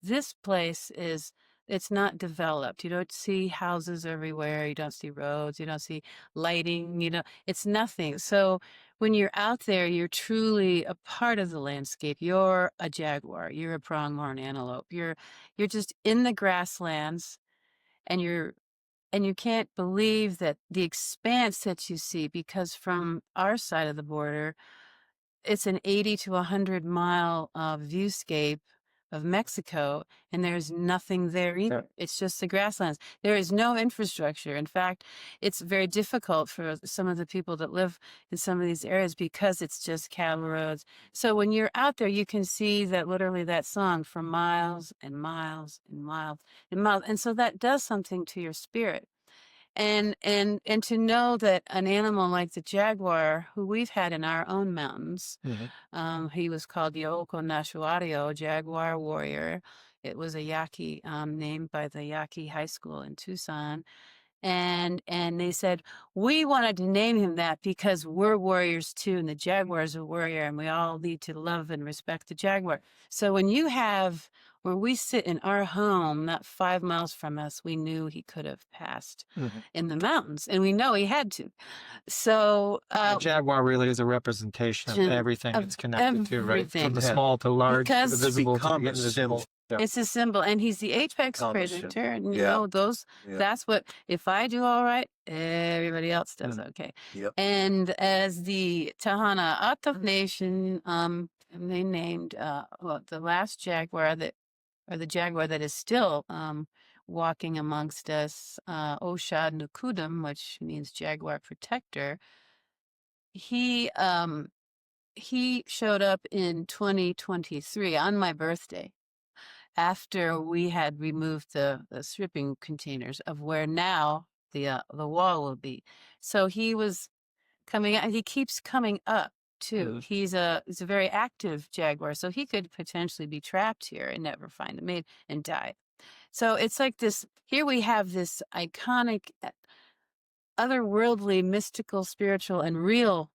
this place it's not developed. You don't see houses everywhere. You don't see roads. You don't see lighting. It's nothing. So when you're out there, you're truly a part of the landscape. You're a jaguar. You're a pronghorn antelope. You're just in the grasslands, and you can't believe that the expanse that you see, because from our side of the border, it's an 80 to 100 mile viewscape of Mexico, and there's nothing there either. It's just the grasslands. There is no infrastructure. In fact, it's very difficult for some of the people that live in some of these areas because it's just cattle roads. So when you're out there, you can see that literally that song for miles and miles and miles and miles. And so that does something to your spirit. And to know that an animal like the jaguar, who we've had in our own mountains, he was called Yoko Nashuario, jaguar warrior. It was a Yaqui named by the Yaqui High School in Tucson. And they said, we wanted to name him that because we're warriors too, and the jaguar is a warrior, and we all need to love and respect the jaguar. So when you have where we sit in our home, not 5 miles from us, we knew he could have passed in the mountains, and we know he had to. So the jaguar really is a representation of everything it's connected to, right? From the small to large, to the visible to the invisible. Yeah. It's a symbol, and he's the apex predator, and that's what, if I do all right, everybody else does okay. Yep. And as the Tahana Ataf Nation, they named the last jaguar the jaguar that is still walking amongst us, Oshad Nukudum, which means jaguar protector. He showed up in 2023 on my birthday, after we had removed the shipping containers of where now the wall will be. So he was coming out. He keeps coming up too. He's a very active jaguar, so he could potentially be trapped here and never find a mate and die. So it's like this. Here we have this iconic, otherworldly, mystical, spiritual, and real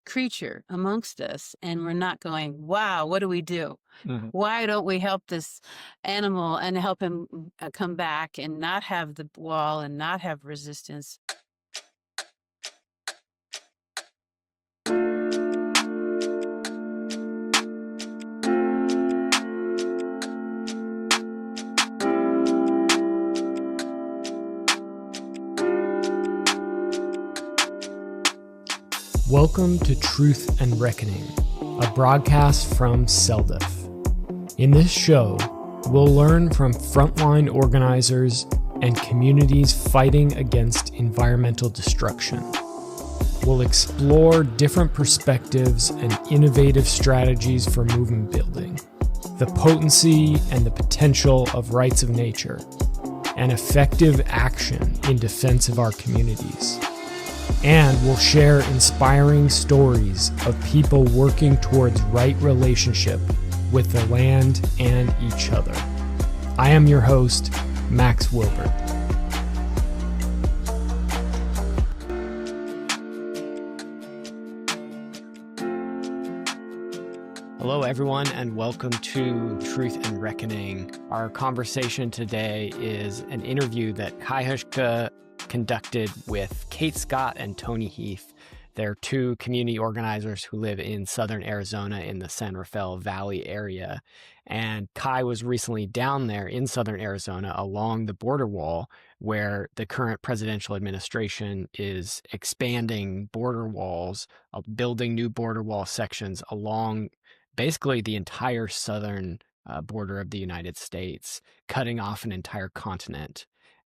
creature amongst us, and we're not going, wow, what do we do? Why don't we help this animal and help him come back and not have the wall and not have resistance? Welcome to Truth and Reckoning, a broadcast from CELDF. In this show, we'll learn from frontline organizers and communities fighting against environmental destruction. We'll explore different perspectives and innovative strategies for movement building, the potency and the potential of rights of nature, and effective action in defense of our communities. And we'll share inspiring stories of people working towards right relationship with the land and each other. I am your host, Max Wilbert. Hello, everyone, and welcome to Truth and Reckoning. Our conversation today is an interview that Kai Huschke conducted with Kate Scott and Tony Heath. They're two community organizers who live in southern Arizona in the San Rafael Valley area. And Kai was recently down there in southern Arizona along the border wall, where the current presidential administration is expanding border walls, building new border wall sections along basically the entire southern border of the United States, cutting off an entire continent.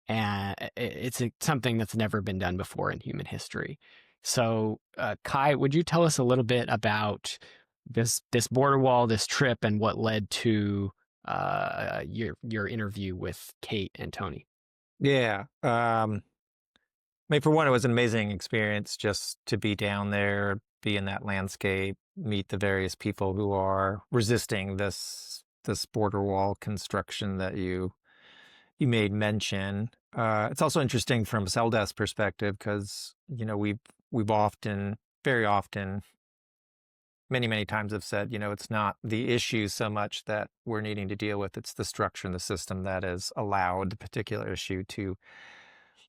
And it's something that's never been done before in human history. So, Kai, would you tell us a little bit about this border wall, this trip, and what led to your interview with Kate and Tony? Yeah. I mean, for one, it was an amazing experience just to be down there, be in that landscape, meet the various people who are resisting this border wall construction that you made mention. It's also interesting from CELDF's perspective because, we've very often many, many times have said, it's not the issue so much that we're needing to deal with, it's the structure and the system that has allowed the particular issue to,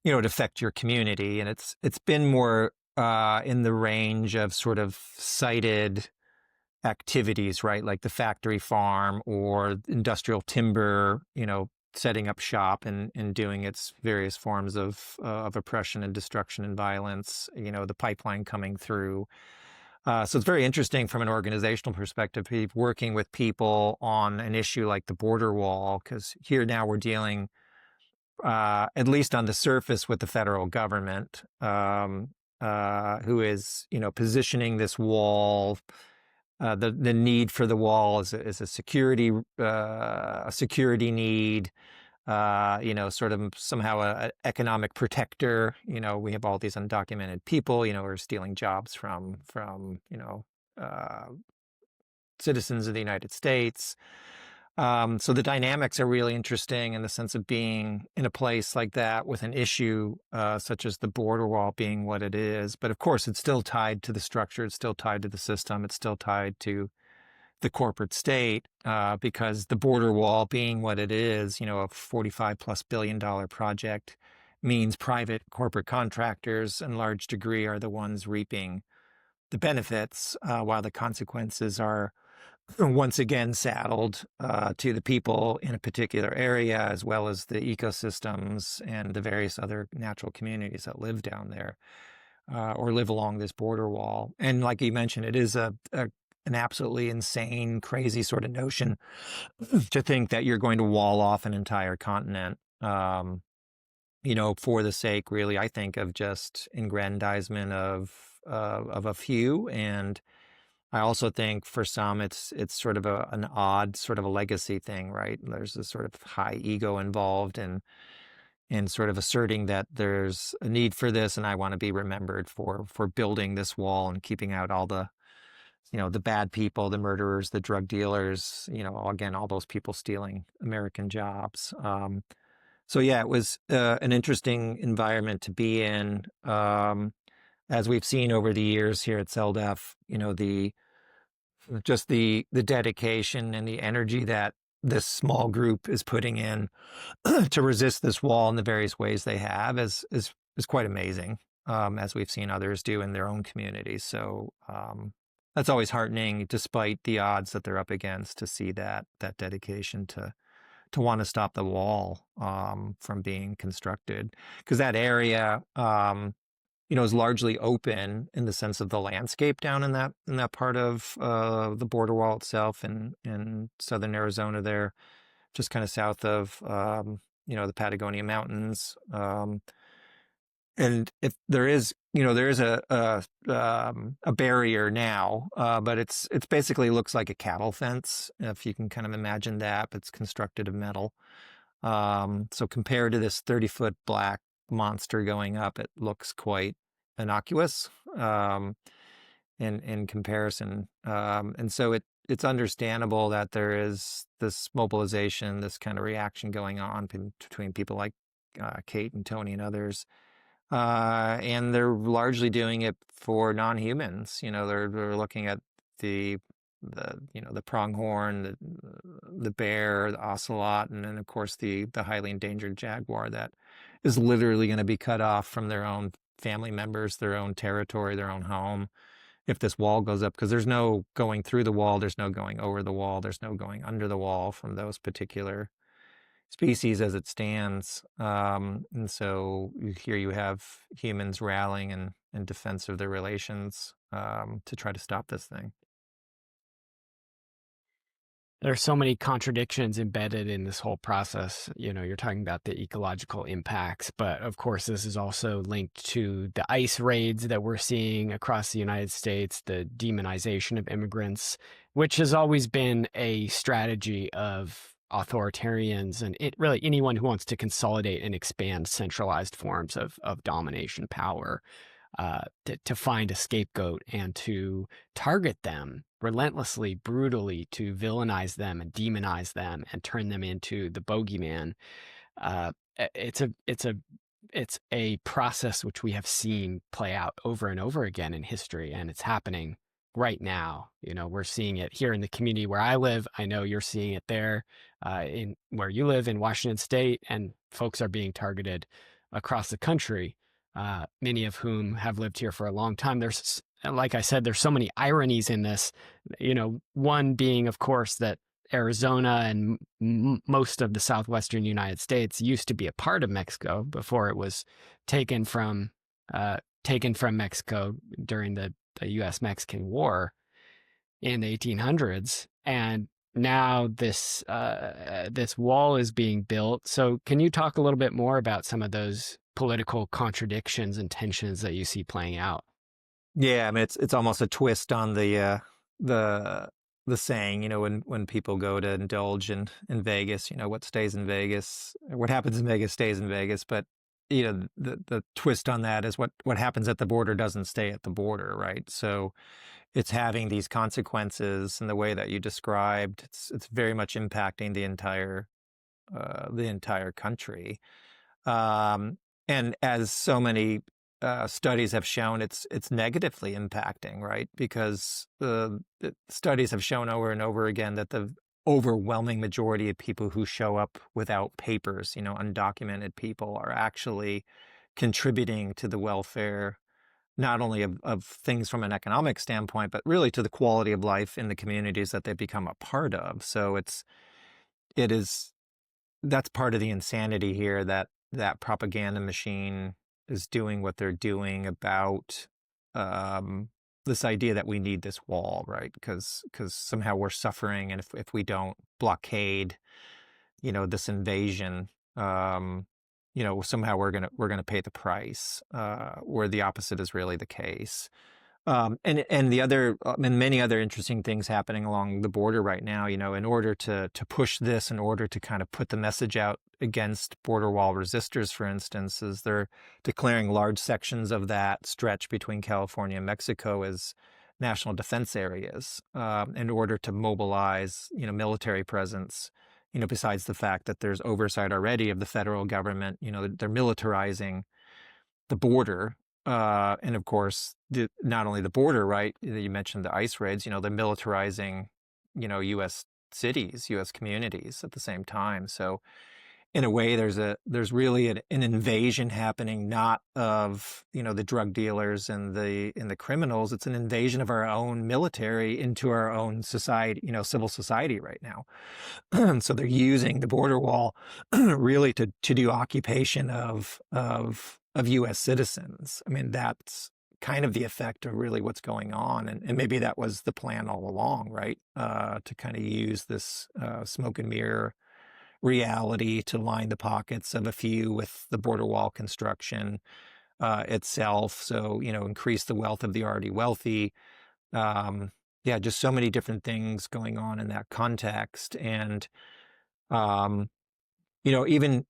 to affect your community. And it's been more in the range of sort of cited activities, right? Like the factory farm or industrial timber, setting up shop and doing its various forms of oppression and destruction and violence, the pipeline coming through. So it's very interesting from an organizational perspective, working with people on an issue like the border wall, because here now we're dealing, at least on the surface, with the federal government, who is, positioning this wall. The need for the wall is a security need. Sort of somehow an economic protector. We have all these undocumented people, who are stealing jobs from citizens of the United States. So the dynamics are really interesting in the sense of being in a place like that with an issue such as the border wall being what it is. But of course, it's still tied to the structure. It's still tied to the system. It's still tied to the corporate state, because the border wall being what it is, a $45+ billion project, means private corporate contractors in large degree are the ones reaping the benefits, while the consequences are once again saddled to the people in a particular area, as well as the ecosystems and the various other natural communities that live down there, or live along this border wall. And like you mentioned, it is an absolutely insane, crazy sort of notion to think that you're going to wall off an entire continent, for the sake, really, I think, of just aggrandizement of a few. And I also think for some, it's sort of an odd sort of a legacy thing, right? There's this sort of high ego involved in sort of asserting that there's a need for this, and I want to be remembered for building this wall and keeping out all the the bad people, the murderers, the drug dealers, again, all those people stealing American jobs. So yeah, it was an interesting environment to be in. As we've seen over the years here at CELDF, the dedication and the energy that this small group is putting in to resist this wall in the various ways they have is quite amazing, as we've seen others do in their own communities. So that's always heartening, despite the odds that they're up against, to see that dedication to want to stop the wall from being constructed, because that area is largely open in the sense of the landscape down in that part of the border wall itself in southern Arizona there, just kind of south of the Patagonia Mountains. And if there is a barrier now, but it's basically looks like a cattle fence, if you can kind of imagine that. But it's constructed of metal. So compared to this 30-foot black monster going up, it looks quite innocuous in comparison. And so it's understandable that there is this mobilization, this kind of reaction going on between people like Kate and Tony and others. And they're largely doing it for non-humans. They're looking at the pronghorn, the bear, the ocelot, and then of course the highly endangered jaguar that is literally going to be cut off from their own family members, their own territory, their own home, if this wall goes up, because there's no going through the wall, there's no going over the wall, there's no going under the wall from those particular species as it stands. And so here you have humans rallying in defense of their relations to try to stop this thing. There are so many contradictions embedded in this whole process. You're talking about the ecological impacts, but of course, this is also linked to the ICE raids that we're seeing across the United States, the demonization of immigrants, which has always been a strategy of authoritarians and really anyone who wants to consolidate and expand centralized forms of domination power, to find a scapegoat and to target them relentlessly, brutally, to villainize them and demonize them and turn them into the bogeyman. It's a process which we have seen play out over and over again in history, and it's happening right now? You know, we're seeing it here in the community where I live. I know you're seeing it there in where you live in Washington State, and folks are being targeted across the country, many of whom have lived here for a long time. There's, like I said, there's so many ironies in this, you know, one being, of course, that Arizona and most of the southwestern United States used to be a part of Mexico before it was taken from Mexico during the U.S.-Mexican War in the 1800s, and now this wall is being built. So, can you talk a little bit more about some of those political contradictions and tensions that you see playing out? Yeah, I mean, it's almost a twist on the saying, you know, when people go to indulge in Vegas, you know, what stays in Vegas, what happens in Vegas stays in Vegas. But, you know, the twist on that is what happens at the border doesn't stay at the border, right? So it's having these consequences in the way that you described. It's very much impacting the entire country. And as so many studies have shown, it's negatively impacting, right? Because the studies have shown over and over again that the overwhelming majority of people who show up without papers, you know, undocumented people, are actually contributing to the welfare, not only of things from an economic standpoint, but really to the quality of life in the communities that they've become a part of. So that's part of the insanity here, that propaganda machine is doing what they're doing about this idea that we need this wall, right? Because somehow we're suffering, and if we don't blockade, you know, this invasion, you know, somehow we're gonna pay the price, where the opposite is really the case. And the other, and many other interesting things happening along the border right now, you know, in order to push this, in order to kind of put the message out against border wall resistors, for instance, is they're declaring large sections of that stretch between California and Mexico as national defense areas, in order to mobilize, you know, military presence, you know, besides the fact that there's oversight already of the federal government. You know, they're militarizing the border. And of course, not only the border, right? You mentioned the ICE raids, you know, they're militarizing, you know, U.S. cities, U.S. communities at the same time. So in a way, there's really an invasion happening, not of, you know, the drug dealers and the criminals. It's an invasion of our own military into our own society, you know, civil society right now. So they're using the border wall really to do occupation of U.S. citizens. I mean, that's kind of the effect of really what's going on. And maybe that was the plan all along, right? To kind of use this smoke and mirror reality to line the pockets of a few with the border wall construction itself. So, you know, increase the wealth of the already wealthy. Yeah, just so many different things going on in that context. And, you know, even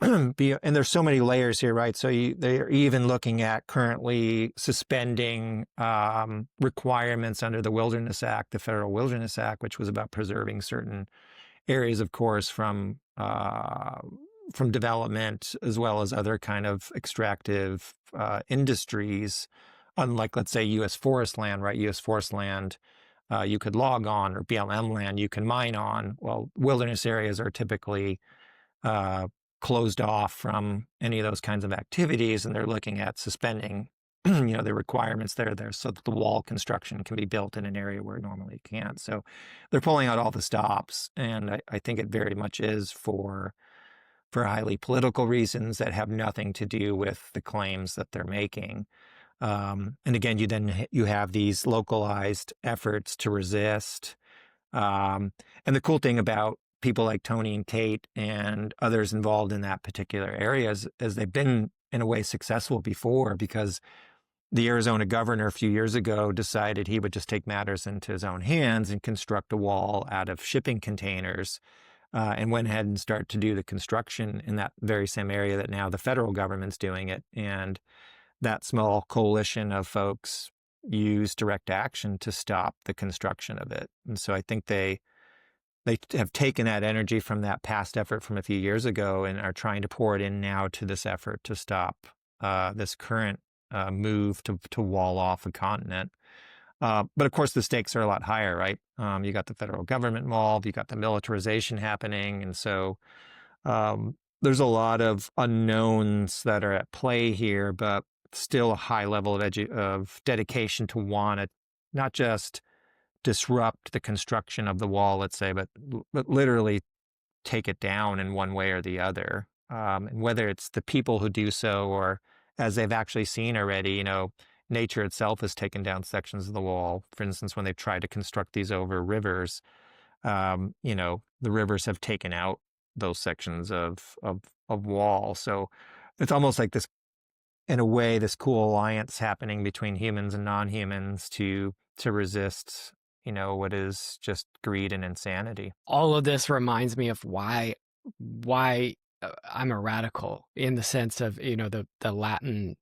and there's so many layers here, right? So they're even looking at currently suspending requirements under the Wilderness Act, the Federal Wilderness Act, which was about preserving certain areas, of course, from development, as well as other kind of extractive industries. Unlike, let's say, U.S. forest land, right? U.S. forest land, you could log on, or BLM land, you can mine on. Well, wilderness areas are typically closed off from any of those kinds of activities, and they're looking at suspending, you know, the requirements there so that the wall construction can be built in an area where it normally can't. So they're pulling out all the stops, and I think it very much is for highly political reasons that have nothing to do with the claims that they're making. And again, you have these localized efforts to resist. And the cool thing about people like Tony and Kate and others involved in that particular area is they've been, in a way, successful before, because the Arizona governor a few years ago decided he would just take matters into his own hands and construct a wall out of shipping containers, and went ahead and started to do the construction in that very same area that now the federal government's doing it. And that small coalition of folks used direct action to stop the construction of it. And so I think they have taken that energy from that past effort from a few years ago and are trying to pour it in now to this effort to stop this current move to wall off a continent. But of course, the stakes are a lot higher, right? You got the federal government involved, you got the militarization happening, and so there's a lot of unknowns that are at play here, but still a high level of dedication to want to not just disrupt the construction of the wall, let's say, but literally take it down in one way or the other. And whether it's the people who do so, or as they've actually seen already, nature itself has taken down sections of the wall. For instance, when they've tried to construct these over rivers, the rivers have taken out those sections of wall. So it's almost like this, in a way, this cool alliance happening between humans and non-humans to resist, what is just greed and insanity. All of this reminds me of why I'm a radical, in the sense of, the Latin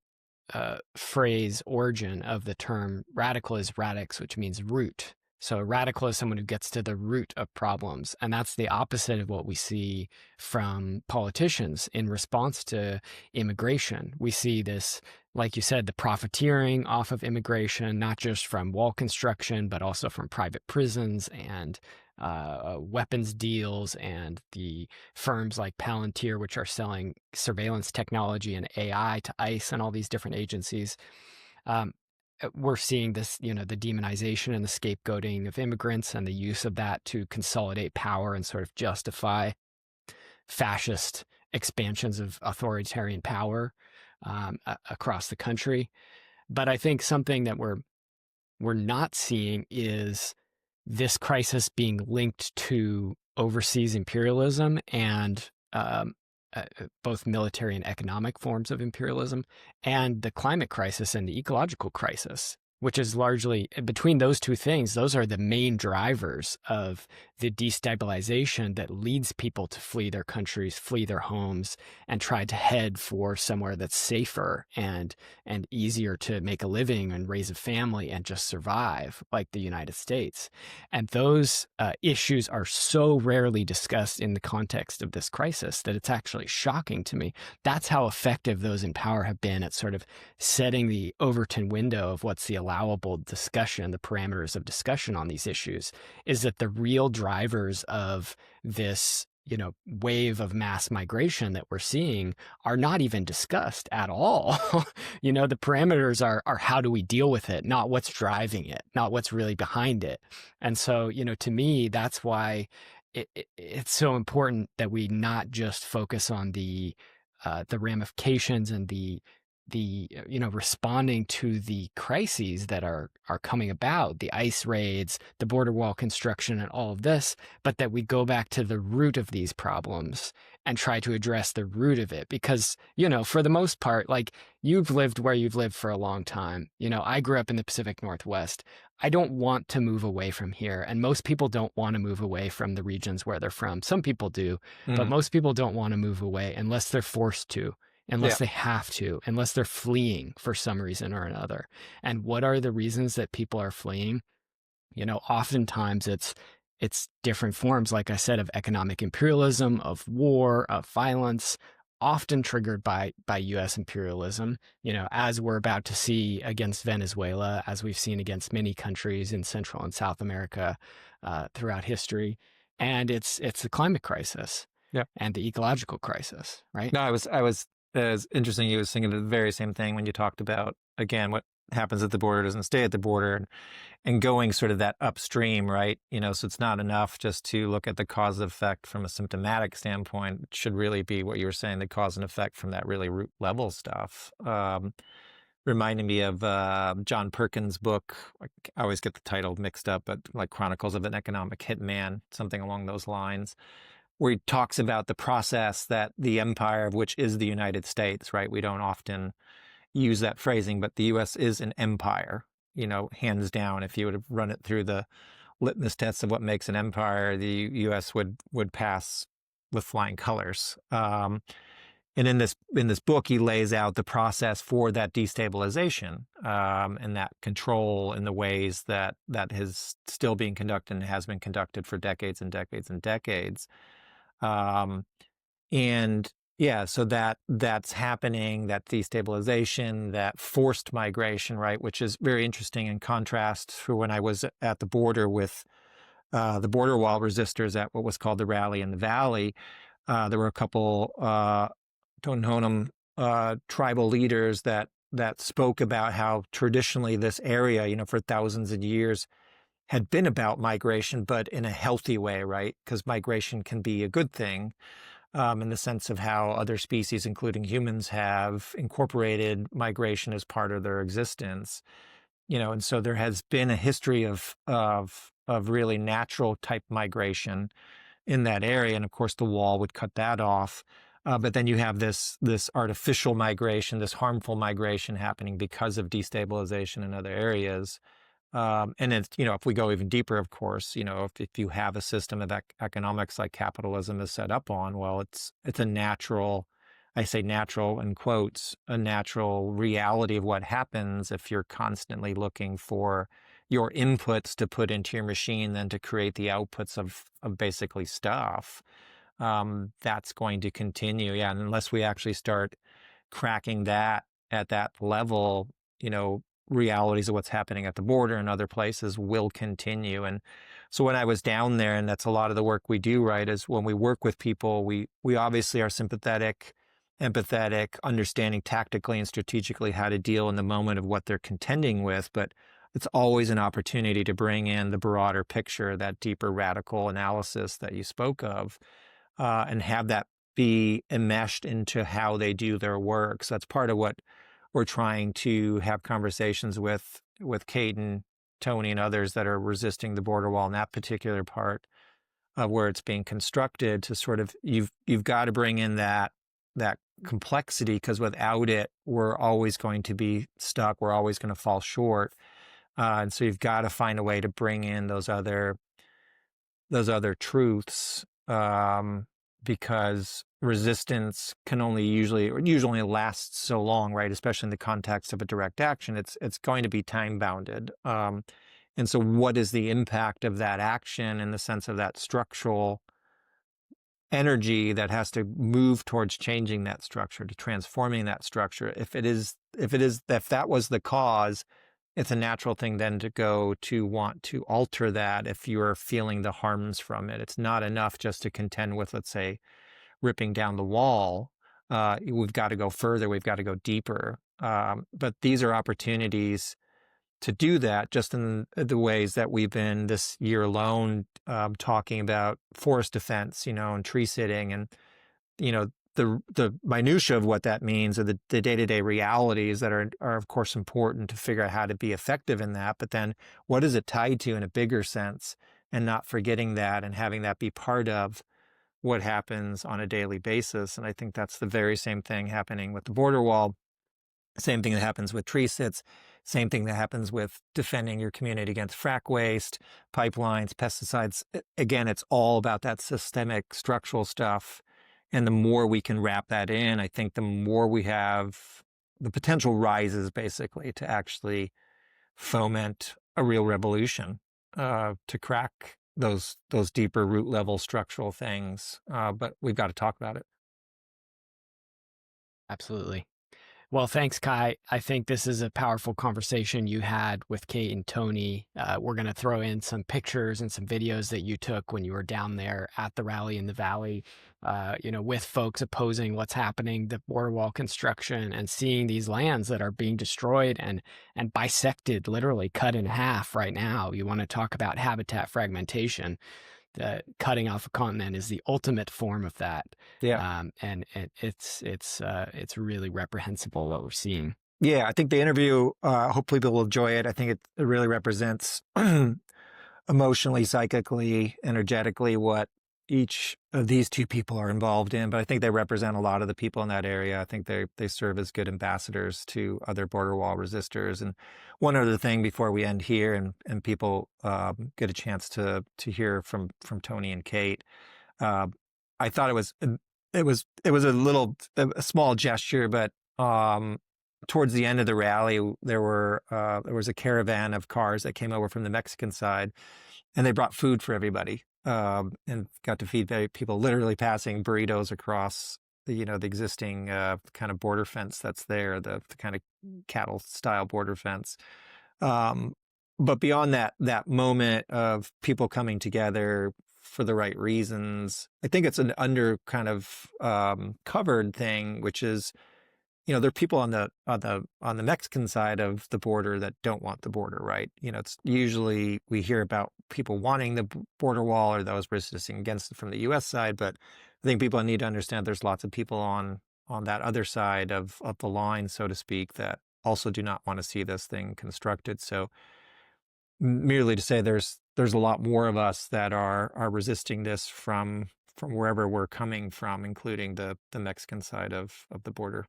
phrase origin of the term radical is radix, which means root. So a radical is someone who gets to the root of problems. And that's the opposite of what we see from politicians in response to immigration. We see this, like you said, the profiteering off of immigration, not just from wall construction, but also from private prisons and weapons deals, and the firms like Palantir, which are selling surveillance technology and AI to ICE and all these different agencies. We're seeing this, the demonization and the scapegoating of immigrants, and the use of that to consolidate power and sort of justify fascist expansions of authoritarian power across the country. But I think something that we're not seeing is this crisis being linked to overseas imperialism and both military and economic forms of imperialism, and the climate crisis and the ecological crisis, which is largely, between those two things, those are the main drivers of the destabilization that leads people to flee their countries, flee their homes, and try to head for somewhere that's safer and easier to make a living and raise a family and just survive, like the United States. And those issues are so rarely discussed in the context of this crisis that it's actually shocking to me. That's how effective those in power have been at sort of setting the Overton window of what's the allowable discussion, the parameters of discussion on these issues, is that the real drivers of this, wave of mass migration that we're seeing are not even discussed at all. The parameters are how do we deal with it, not what's driving it, not what's really behind it. And so, to me, that's why it's so important that we not just focus on the ramifications and the responding to the crises that are coming about, the ICE raids, the border wall construction, and all of this, but that we go back to the root of these problems and try to address the root of it. Because, for the most part, like, you've lived where you've lived for a long time. I grew up in the Pacific Northwest. I don't want to move away from here. And most people don't want to move away from the regions where they're from. Some people do, but most people don't want to move away unless they're forced to. Unless they have to, unless they're fleeing for some reason or another. And what are the reasons that people are fleeing? Oftentimes it's different forms, like I said, of economic imperialism, of war, of violence, often triggered by U.S. imperialism, as we're about to see against Venezuela, as we've seen against many countries in Central and South America throughout history. And it's the climate crisis and the ecological crisis, right? No, I was as interesting. You was thinking the very same thing when you talked about, again, what happens at the border doesn't stay at the border, and going sort of that upstream, right? So it's not enough just to look at the cause and effect from a symptomatic standpoint. It should really be what you were saying, the cause and effect from that really root level stuff. Reminding me of John Perkins' book. I always get the title mixed up, but like Chronicles of an Economic Hitman, something along those lines, where he talks about the process that the empire, of which is the United States, right? We don't often use that phrasing, but the U.S. is an empire, hands down. If you would have run it through the litmus test of what makes an empire, the U.S. would pass with flying colors. And in this book, he lays out the process for that destabilization and that control in the ways that is still being conducted and has been conducted for decades and decades and decades. And Yeah, so that's happening, that destabilization, that forced migration, right, which is very interesting in contrast to when I was at the border with the border wall resistors at what was called the Rally in the Valley. There were a couple Tohono tribal leaders that spoke about how traditionally this area, for thousands of years, had been about migration, but in a healthy way, right? Because migration can be a good thing. In the sense of how other species, including humans, have incorporated migration as part of their existence. And so there has been a history of really natural type migration in that area, and of course the wall would cut that off. But then you have this artificial migration, this harmful migration happening because of destabilization in other areas. And it's, if we go even deeper, of course, if you have a system of economics like capitalism is set up on, well, it's a natural, I say natural in quotes, a natural reality of what happens if you're constantly looking for your inputs to put into your machine, then to create the outputs of basically stuff. That's going to continue. Yeah. And unless we actually start cracking that at that level, realities of what's happening at the border and other places will continue. And so when I was down there, and that's a lot of the work we do, right, is when we work with people, we obviously are sympathetic, empathetic, understanding tactically and strategically how to deal in the moment of what they're contending with. But it's always an opportunity to bring in the broader picture, that deeper radical analysis that you spoke of, and have that be enmeshed into how they do their work. So that's part of what we're trying to have conversations with Kate and Tony and others that are resisting the border wall in that particular part of where it's being constructed, to sort of, you've got to bring in that complexity, because without it, we're always going to be stuck. We're always going to fall short. And so you've got to find a way to bring in those other truths, because resistance can usually lasts so long, right? Especially in the context of a direct action, it's going to be time bounded. And so what is the impact of that action in the sense of that structural energy that has to move towards changing that structure, to transforming that structure? If that was the cause, it's a natural thing then to go to want to alter that if you're feeling the harms from it. It's not enough just to contend with, let's say, ripping down the wall. We've got to go further. We've got to go deeper. But these are opportunities to do that, just in the ways that we've been this year alone talking about forest defense, and tree sitting, and the minutia of what that means, or the day-to-day realities that are of course important to figure out how to be effective in that. But then what is it tied to in a bigger sense, and not forgetting that and having that be part of what happens on a daily basis. And I think that's the very same thing happening with the border wall, same thing that happens with tree sits, same thing that happens with defending your community against frack waste, pipelines, pesticides. Again, it's all about that systemic structural stuff. And the more we can wrap that in, I think the more we have, the potential rises basically to actually foment a real revolution, to crack those deeper root level structural things. But we've got to talk about it. Absolutely. Well, thanks, Kai. I think this is a powerful conversation you had with Kate and Tony. We're going to throw in some pictures and some videos that you took when you were down there at the Rally in the Valley, with folks opposing what's happening, the border wall construction, and seeing these lands that are being destroyed and bisected, literally cut in half right now. You want to talk about habitat fragmentation. Cutting off a continent is the ultimate form of that. Yeah. And it's really reprehensible what we're seeing. Yeah, I think the interview, hopefully people will enjoy it. I think it really represents emotionally, psychically, energetically what each of these two people are involved in. But I think they represent a lot of the people in that area. I think they serve as good ambassadors to other border wall resistors. And one other thing before we end here, and people get a chance to hear from Tony and Kate, I thought it was a small gesture, but towards the end of the rally, there was a caravan of cars that came over from the Mexican side, and they brought food for everybody, and got to feed people, literally passing burritos across the existing kind of border fence that's there, the kind of cattle style border fence. But beyond that moment of people coming together for the right reasons, I think it's an under kind of covered thing, which is, there are people on the Mexican side of the border that don't want the border, right? It's usually we hear about people wanting the border wall or those resisting against it from the U.S. side, but I think people need to understand there's lots of people on that other side of the line, so to speak, that also do not want to see this thing constructed. So merely to say there's a lot more of us that are resisting this from wherever we're coming from, including the Mexican side of the border.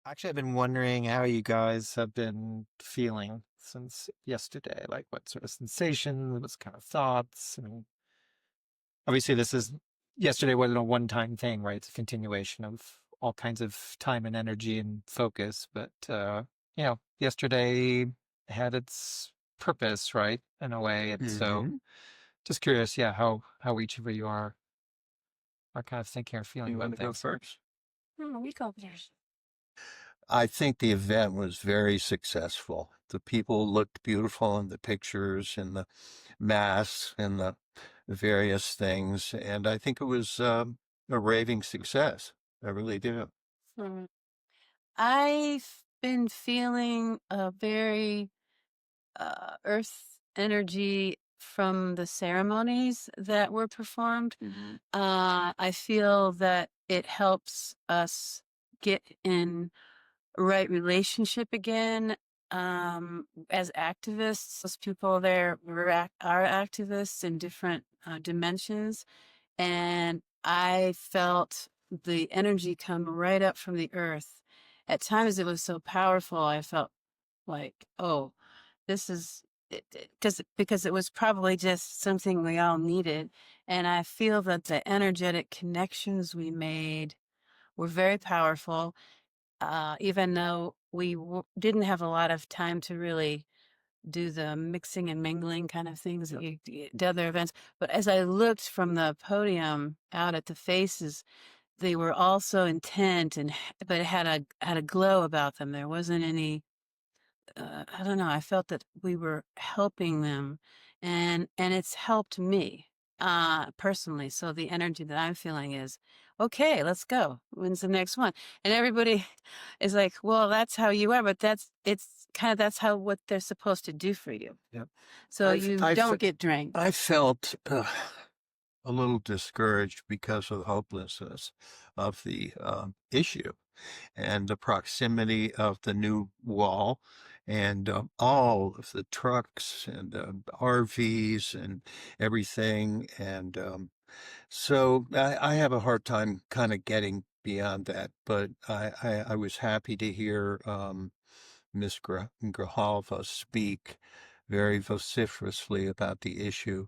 Actually, I've been wondering how you guys have been feeling since yesterday. Like, what sort of sensations, what kind of thoughts? I mean, obviously, yesterday wasn't a one-time thing, right? It's a continuation of all kinds of time and energy and focus. But, yesterday had its purpose, right? In a way. And so just curious, how each of you are kind of thinking or feeling You about want to go things. first? We go first. I think the event was very successful. The people looked beautiful in the pictures and the masks and the various things. And I think it was a raving success. I really do. I've been feeling a very earth energy from the ceremonies that were performed. I feel that it helps us get in right relationship again. As activists, those people there are activists in different dimensions. And I felt the energy come right up from the earth. At times it was so powerful, I felt like, oh, this is because it was probably just something we all needed. And I feel that the energetic connections we made were very powerful, even though we didn't have a lot of time to really do the mixing and mingling kind of things that you did other events. But as I looked from the podium out at the faces, they were all so intent but it had a glow about them. There wasn't any I don't know, I felt that we were helping them, and it's helped me personally. So the energy that I'm feeling is, okay, let's go. When's the next one? And everybody is like, well, that's how you are, but that's how what they're supposed to do for you. Yep. So you don't get drained. I felt a little discouraged because of the hopelessness of the issue and the proximity of the new wall and all of the trucks and RVs and everything. And so I have a hard time kind of getting beyond that. But I was happy to hear Ms. Grijalva speak very vociferously about the issue,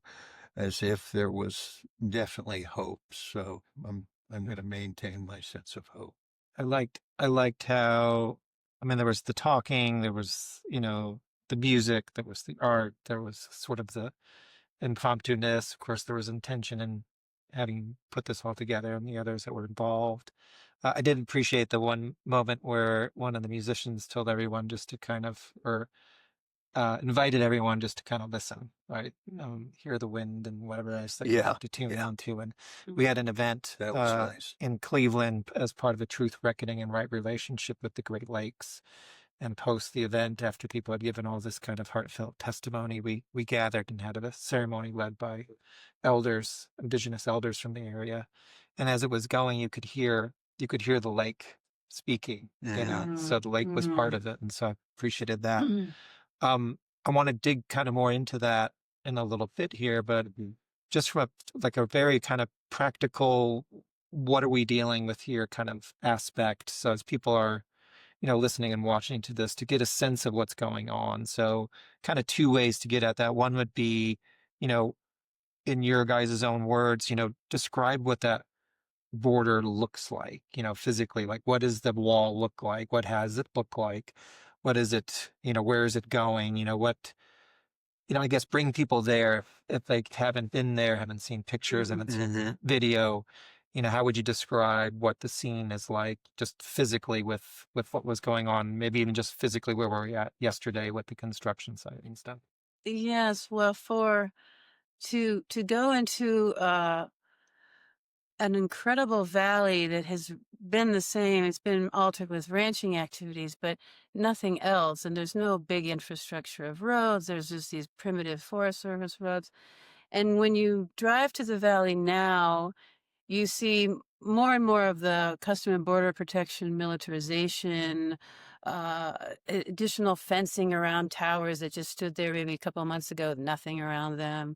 as if there was definitely hope. So I'm going to maintain my sense of hope. I liked how, there was the talking, there was, the music, there was the art, there was sort of the impromptu-ness. Of course, there was intention in having put this all together and the others that were involved. I did appreciate the one moment where one of the musicians told everyone just to kind of, invited everyone just to kind of listen, right? Hear the wind and whatever else that you have to tune on to. And we had an event That was nice. in Cleveland as part of the Truth&Reckoning and Right Relationship with the Great Lakes. And post the event, after people had given all this kind of heartfelt testimony, we gathered and had a ceremony led by elders, indigenous elders from the area. And as it was going, you could hear the lake speaking, so the lake was part of it. And so I appreciated that. I want to dig kind of more into that in a little bit here, but just from a very kind of practical, what are we dealing with here kind of aspect. So as people are, listening and watching to this, to get a sense of what's going on. So kind of two ways to get at that. One would be, in your guys' own words, describe what that border looks like, physically. Like, what does the wall look like? What has it look like? What is it, where is it going? I guess bring people there if they haven't been there, haven't seen pictures, haven't seen video, how would you describe what the scene is like just physically with what was going on, maybe even just physically where were we at yesterday with the construction site and stuff? Yes, well, to go into an incredible valley that has been the same. It's been altered with ranching activities, but nothing else. And there's no big infrastructure of roads. There's just these primitive Forest Service roads. And when you drive to the valley now, you see more and more of the Custom and Border Protection militarization, additional fencing around towers that just stood there maybe a couple of months ago, nothing around them.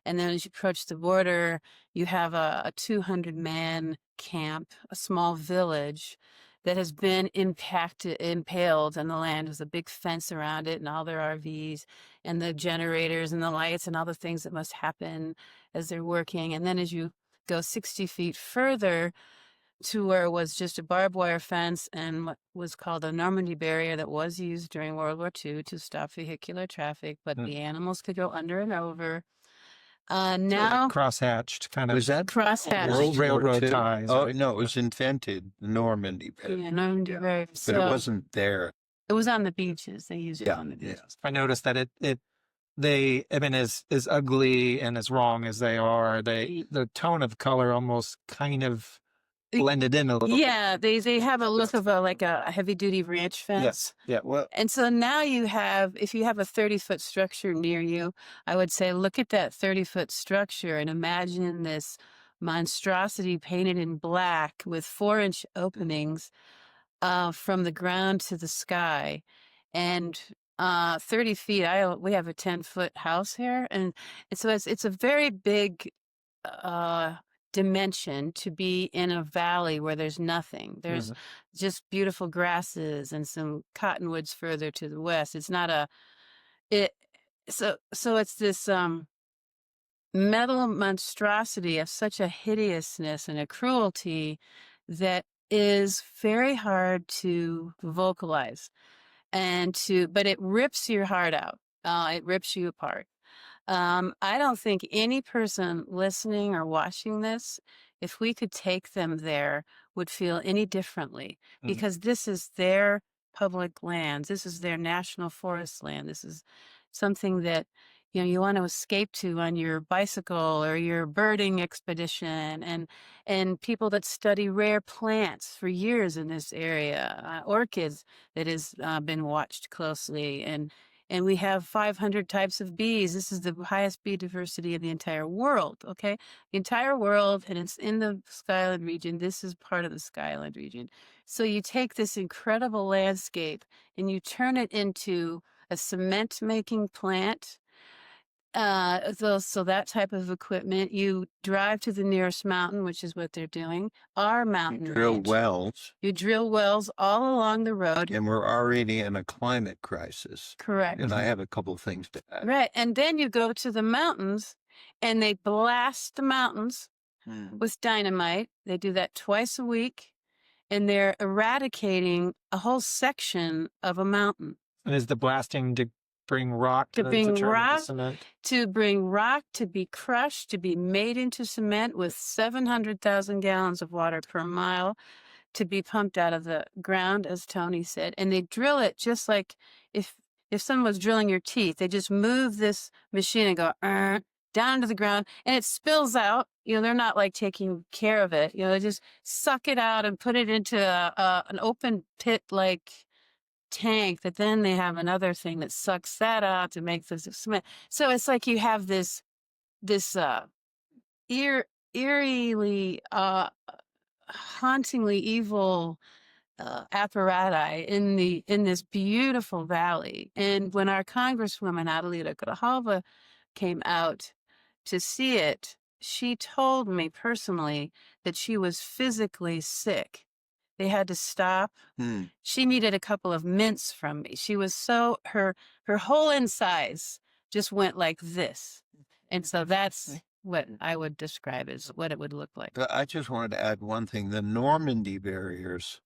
And then as you approach the border, you have a 200-man camp, a small village that has been impaled on the land with a big fence around it and all their RVs and the generators and the lights and all the things that must happen as they're working. And then as you go 60 feet further to where it was just a barbed wire fence and what was called a Normandy barrier that was used during World War II to stop vehicular traffic, but the animals could go under and over. Now Crosshatched kind of. Was that crosshatched. World War Railroad II? ties, Oh, right? no, it was invented, the Normandy barrier. Yeah, Normandy barrier. But So it wasn't there. it was on the beaches. They used it Yeah, on the yeah. beaches. I noticed that as ugly and as wrong as they are, the tone of color almost kind of blended in a little bit. Yeah, they have a look of like a heavy duty ranch fence. Yes. Yeah. Well, And so now if you have a 30-foot structure near you, I would say look at that 30-foot structure and imagine this monstrosity painted in black with 4-inch openings from the ground to the sky. And 30 feet, we have a 10-foot house here. And so it's a very big dimension to be in a valley where there's nothing. There's just beautiful grasses and some cottonwoods further to the west. It's not so it's this metal monstrosity of such a hideousness and a cruelty that is very hard to vocalize but it rips your heart out. It rips you apart. I don't think any person listening or watching this, if we could take them there, would feel any differently because this is their public lands. This is their national forest land. This is something that you want to escape to on your bicycle or your birding expedition, and people that study rare plants for years in this area, orchids that has been watched closely, and we have 500 types of bees. This is the highest bee diversity in the entire world, okay? The entire world, and it's in the Skyland region. This is part of the Skyland region. So you take this incredible landscape and you turn it into a cement-making plant. So that type of equipment, you drive to the nearest mountain, which is what they're doing. Our mountain drill ranch. wells, You drill wells all along the road. and we're already in a climate crisis. Correct. And I have a couple of things to add. Right. And then you go to the mountains and they blast the mountains with dynamite. They do that twice a week and they're eradicating a whole section of a mountain. And is the blasting to bring rock To bring turn into rock, cement? to bring rock to be crushed, to be made into cement with 700,000 gallons of water per mile to be pumped out of the ground, as Tony said. And they drill it just like if someone was drilling your teeth. They just move this machine and go down to the ground and it spills out. They're not like taking care of it. They just suck it out and put it into an open pit like tank that then they have another thing that sucks that out to make this cement. So it's like you have this eerily hauntingly evil apparatus in this beautiful valley. And when our Congresswoman Adelita Grijalva came out to see it, she told me personally that she was physically sick. They had to stop. She needed a couple of mints from me. She was her whole insides just went like this. And so that's what I would describe as what it would look like. I just wanted to add one thing. The Normandy barriers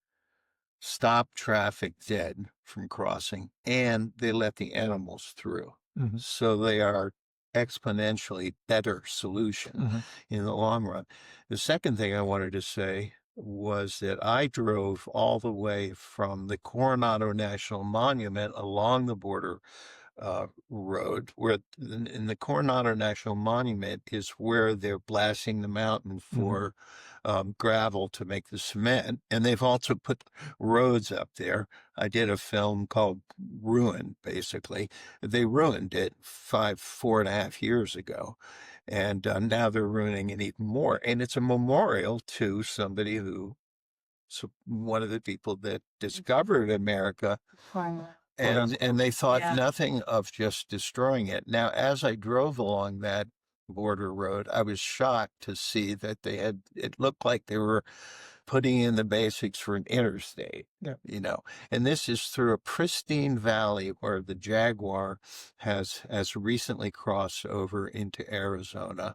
stop traffic dead from crossing, and they let the animals through. So they are exponentially better solution in the long run. The second thing I wanted to say was that I drove all the way from the Coronado National Monument along the border road, where in the Coronado National Monument is where they're blasting the mountain for gravel to make the cement. And they've also put roads up there. I did a film called Ruined, basically. They ruined it 4.5 years ago. And now they're ruining it even more. And it's a memorial to somebody who, one of the people that discovered America. And they thought nothing of just destroying it. Now, as I drove along that border road, I was shocked to see that it looked like they were putting in the basics for an interstate, and this is through a pristine valley where the jaguar has recently crossed over into Arizona.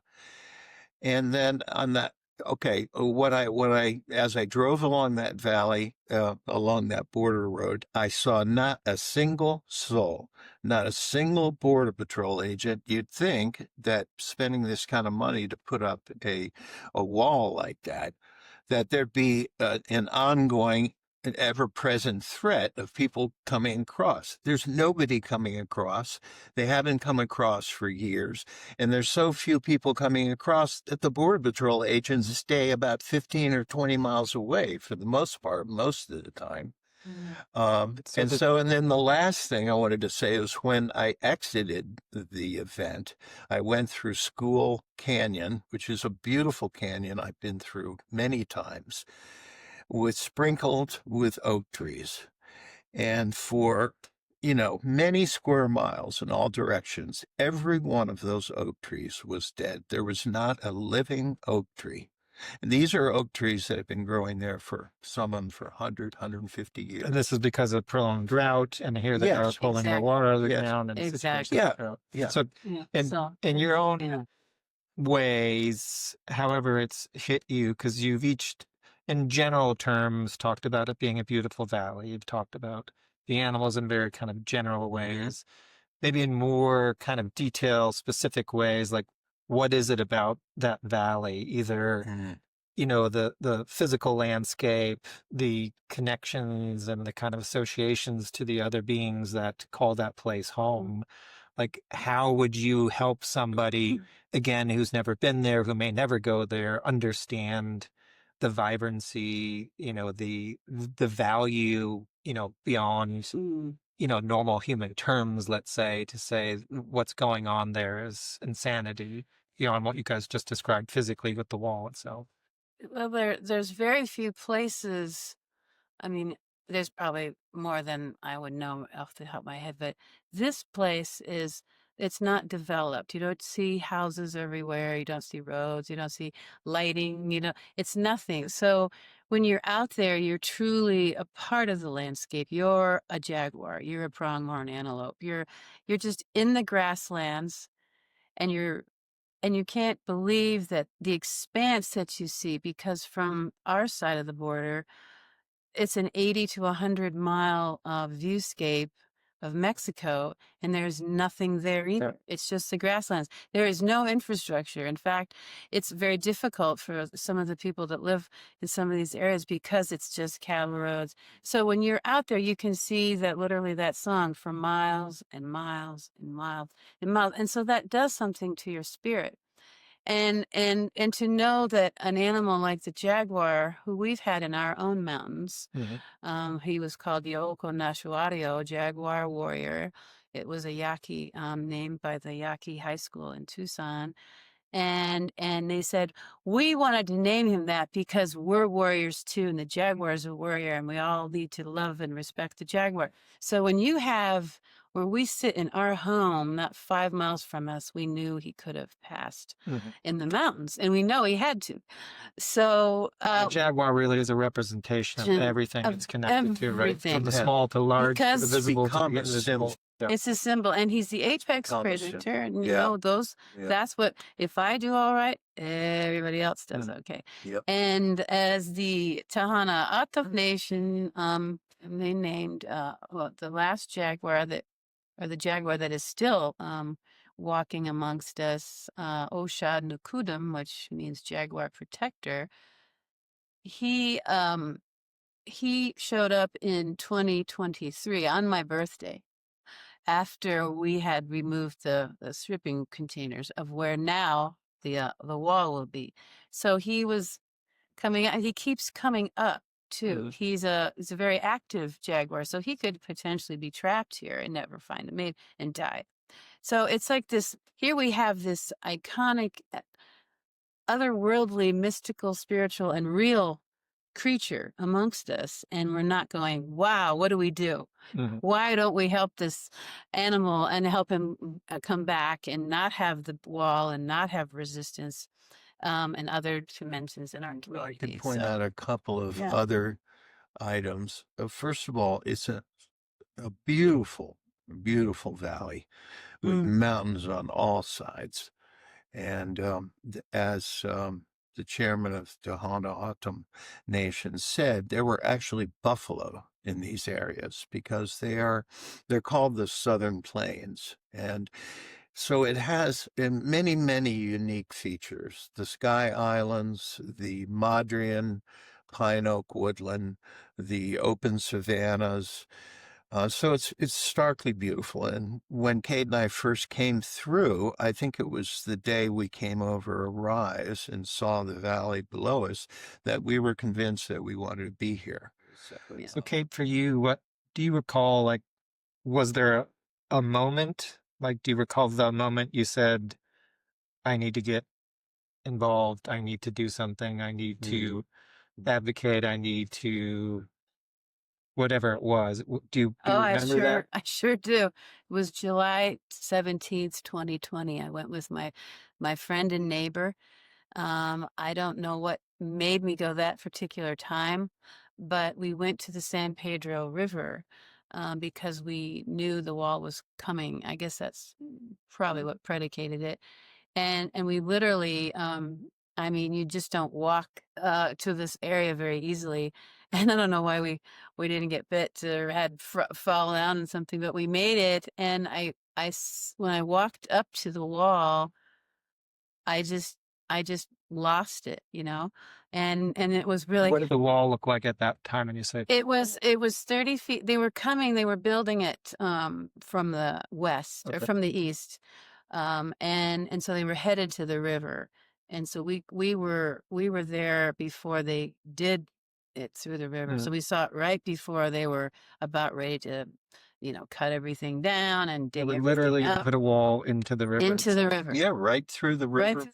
And then on that, as I drove along that valley, along that border road, I saw not a single soul, not a single Border Patrol agent. You'd think that spending this kind of money to put up a wall like that there'd be an ongoing, an ever-present threat of people coming across. There's nobody coming across. They haven't come across for years. And there's so few people coming across that the Border Patrol agents stay about 15 or 20 miles away for the most part, most of the time. And then the last thing I wanted to say was when I exited the event, I went through School Canyon, which is a beautiful canyon I've been through many times, sprinkled with oak trees. And for, many square miles in all directions, every one of those oak trees was dead. There was not a living oak tree. And these are oak trees that have been growing there for 100, 150 years. And this is because of prolonged drought, and here they are pulling the water out of the ground. And exactly. So, in your own ways, however it's hit you, because you've each, in general terms, talked about it being a beautiful valley. You've talked about the animals in very kind of general ways. Maybe in more kind of detail, specific ways, like what is it about that valley? Either, the physical landscape, the connections and the kind of associations to the other beings that call that place home. Like, how would you help somebody, again, who's never been there, who may never go there, understand the vibrancy, the value, beyond, normal human terms, let's say, to say what's going on there is insanity, beyond what you guys just described physically with the wall itself? Well, there's very few places. I mean, there's probably more than I would know off the top of my head, but this place it's not developed. You don't see houses everywhere. You don't see roads. You don't see lighting. It's nothing. So when you're out there, you're truly a part of the landscape. You're a jaguar. You're a pronghorn antelope. You're just in the grasslands, and you can't believe that the expanse that you see, because from our side of the border, it's an 80 to 100-mile viewscape of Mexico, and there's nothing there either. It's just the grasslands. There is no infrastructure. In fact, it's very difficult for some of the people that live in some of these areas because it's just cattle roads. So when you're out there, you can see that literally that song for miles and miles and miles and miles. And so that does something to your spirit. And to know that an animal like the jaguar, who we've had in our own mountains, he was called Yoko Nashuario, jaguar warrior. It was a Yaqui named by the Yaqui High School in Tucson. And they said, we wanted to name him that because we're warriors too, and the jaguar is a warrior, and we all need to love and respect the jaguar. So when you have, where we sit in our home, not 5 miles from us, we knew he could have passed in the mountains, and we know he had to. So the jaguar really is a representation of everything it's connected to, right? From the small to large, because the visible to the invisible. It's a symbol, and he's the apex predator, and that's what, if I do all right, everybody else does okay. And as the Tahana Ataf Nation, they named the last jaguar the jaguar that is still walking amongst us, Oshad Nukudum, which means jaguar protector. He showed up in 2023 on my birthday, after we had removed the shipping containers of where now the wall will be. So he was coming out. He keeps coming up too. He's a very active jaguar, so he could potentially be trapped here and never find a mate and die. So it's like this. Here we have this iconic, otherworldly, mystical, spiritual, and real creature amongst us, and we're not going, wow, what do we do? Why don't we help this animal and help him come back and not have the wall and not have resistance, and other dimensions in our community? I could point out a couple of other items. First of all, it's a beautiful, beautiful valley with mountains on all sides. And as the chairman of Tohono O'odham Nation said, there were actually buffalo in these areas because they're called the Southern Plains. And so it has many, many unique features. The Sky Islands, the Madrean pine oak woodland, the open savannas. So it's starkly beautiful. And when Kate and I first came through, I think it was the day we came over a rise and saw the valley below us, that we were convinced that we wanted to be here. So Kate, for you, what do you recall? Like, was there a moment? Like, do you recall the moment you said, I need to get involved, I need to do something, I need to advocate, I need to... whatever it was. Do you remember that? I sure do. It was July 17th, 2020. I went with my friend and neighbor. I don't know what made me go that particular time, but we went to the San Pedro River because we knew the wall was coming. I guess that's probably what predicated it. And we literally, I mean, you just don't walk to this area very easily. And I don't know why we didn't get bit or had fall down and something, but we made it. And when I walked up to the wall, I just lost it, you know, and it was really. What did the wall look like at that time? And you say it was 30 feet. They were building it from the west or from the east, and so they were headed to the river, and so we were there before they did it through the river. So we saw it right before they were about ready to, you know, cut everything down and dig everything literally up. Put a wall into the river. Into the river. Yeah, right through the river.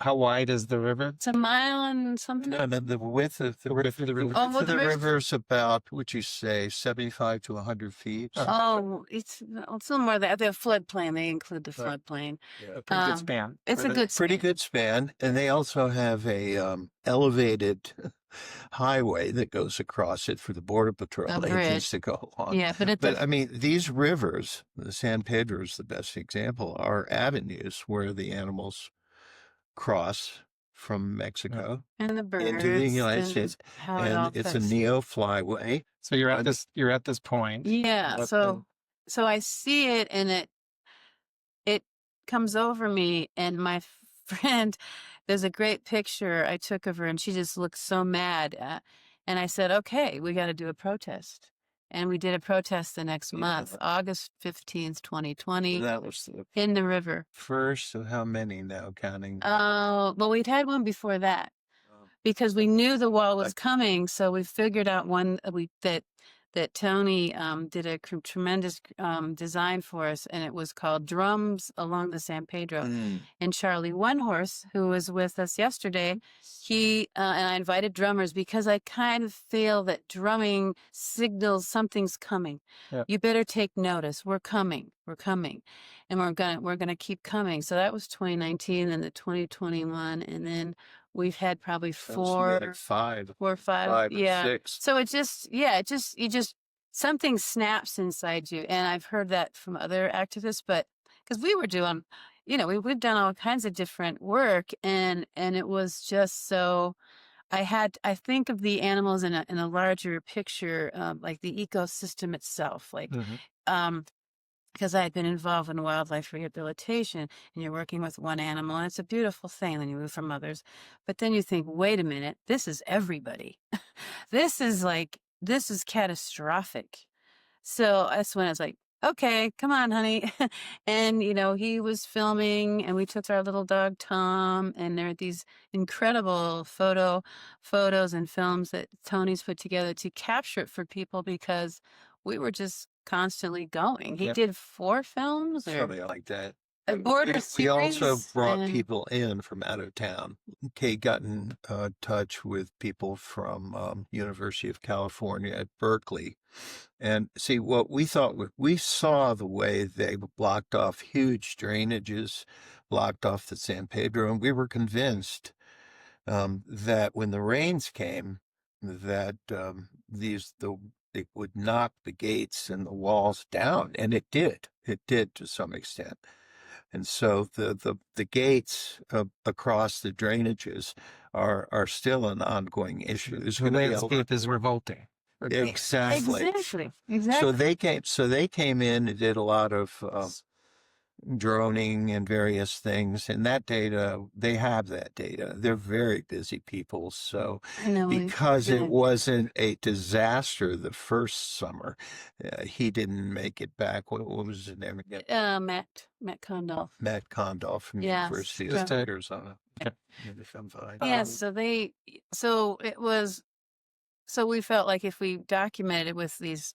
How wide is the river? It's a mile and something. No, the width of the river. The width of the river is about, would you say, 75 to 100 feet? Oh, it's a little more than the floodplain. They include the floodplain. Yeah, a pretty good span. It's a good pretty good span, and they also have a elevated highway that goes across it for the Border Patrol agents to go along. Yeah, but I mean, these rivers, the San Pedro is the best example, are avenues where the animals cross from Mexico and the birds into the United States, and it's a neo flyway. So you're at this point. Yeah. So I see it, and it comes over me, and my friend, there's a great picture I took of her, and she just looks so mad. And I said, okay, we got to do a protest. And we did a protest the next month, August 15th, 2020, That was in the river. First, so how many now counting? Well, we'd had one before that because we knew the wall was coming. So we figured out one that Tony did a tremendous design for us, and it was called Drums Along the San Pedro. And Charlie One Horse, who was with us yesterday, he and I invited drummers because I kind of feel that drumming signals something's coming. Yep. You better take notice. We're coming, and we're gonna keep coming. So that was 2019, and the 2021, and then we've had probably four or five, yeah. 6. So it just something snaps inside you, and I've heard that from other activists. But because we were doing, you know, we've done all kinds of different work, and it was just so. I think of the animals in a larger picture, like the ecosystem itself, like. because I had been involved in wildlife rehabilitation, and you're working with one animal, and it's a beautiful thing when you move from others. But then you think, wait a minute, this is everybody. This is catastrophic. So that's when I was like, okay, come on, honey. And, he was filming, and we took our little dog, Tom, and there are these incredible photos and films that Tony's put together to capture it for people, because we were just constantly going. He Yep. did 4 films or Something like that. a border We also series, brought and- people in from out of town. Kate got in touch with people from University of California at Berkeley. And see, what we thought, we saw the way they blocked off huge drainages, blocked off the San Pedro, and we were convinced that when the rains came, that it would knock the gates and the walls down, and it did. It did to some extent. And so the gates across the drainages are still an ongoing issue. There's The going to be landscape is revolting. exactly. Exactly. So they came in and did a lot of droning and various things, and that data, they have that data. They're very busy people. So I know, because yeah. it wasn't a disaster the first summer, he didn't make it back. What was his name again? Matt Condolf. Matt Condolf from Yes, University just of Arizona. Yep. I'm fine. Yes, so we felt like if we documented it with these,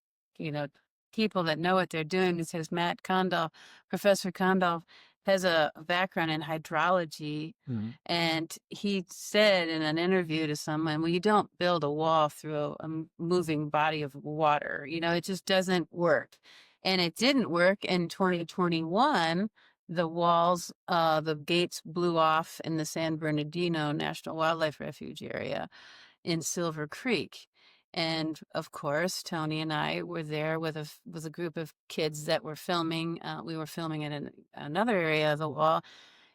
people that know what they're doing, because Matt Condolf, Professor Condolf, has a background in hydrology, and he said in an interview to someone, well, you don't build a wall through a moving body of water. It just doesn't work. And it didn't work in 2021. The walls, the gates blew off in the San Bernardino National Wildlife Refuge area in Silver Creek. And of course, Tony and I were there with a group of kids that were filming. We were filming in another area of the wall,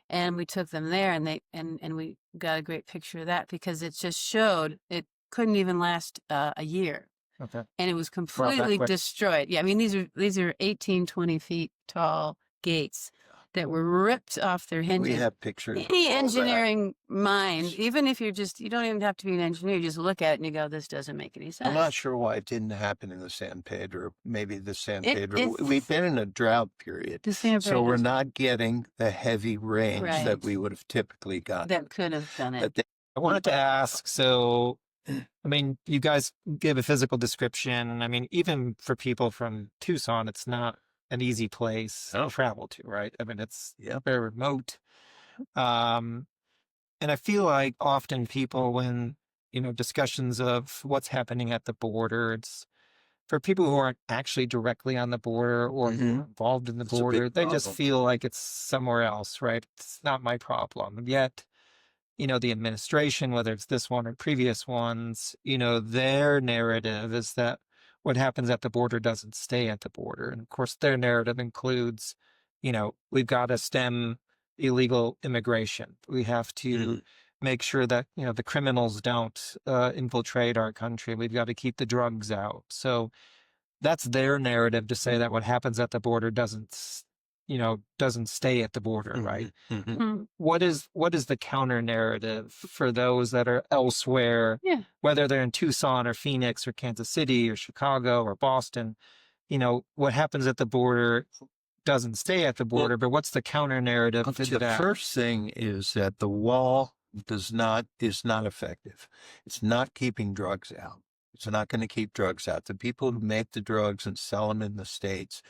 and we took them there, and we got a great picture of that, because it just showed it couldn't even last a year. Okay. And it was completely destroyed. Yeah, I mean, these are 18, 20 feet tall gates that were ripped off their hinges. We have pictures. Any engineering mind, even if you don't even have to be an engineer, you just look at it and you go, this doesn't make any sense. I'm not sure why it didn't happen in the San Pedro. Maybe the San It- Pedro. it's- We've been in a drought period, The San so we're Bernardino not getting the heavy rains Right. that we would have typically gotten. that could have done it. But they- I wanted to ask, so, I mean, you guys give a physical description, and I mean, even for people from Tucson, it's not an easy place to travel to, right? I mean, it's very remote. And I feel like often people, when, discussions of what's happening at the border, it's for people who aren't actually directly on the border or who are involved in the It's a big border, they just problem. feel like it's somewhere else, right? It's not my problem. And yet, the administration, whether it's this one or previous ones, their narrative is that what happens at the border doesn't stay at the border. And of course, their narrative includes, we've got to stem illegal immigration. We have to make sure that, the criminals don't infiltrate our country. We've got to keep the drugs out. So that's their narrative, to say that what happens at the border doesn't stay at the border, right? Mm. What is the counter narrative for those that are elsewhere, Yeah. whether they're in Tucson or Phoenix or Kansas City or Chicago or Boston? What happens at the border doesn't stay at the border, but what's the counter narrative to The that? first thing is that the wall is not effective. It's not keeping drugs out. It's not going to keep drugs out. The people who make the drugs and sell them in the States,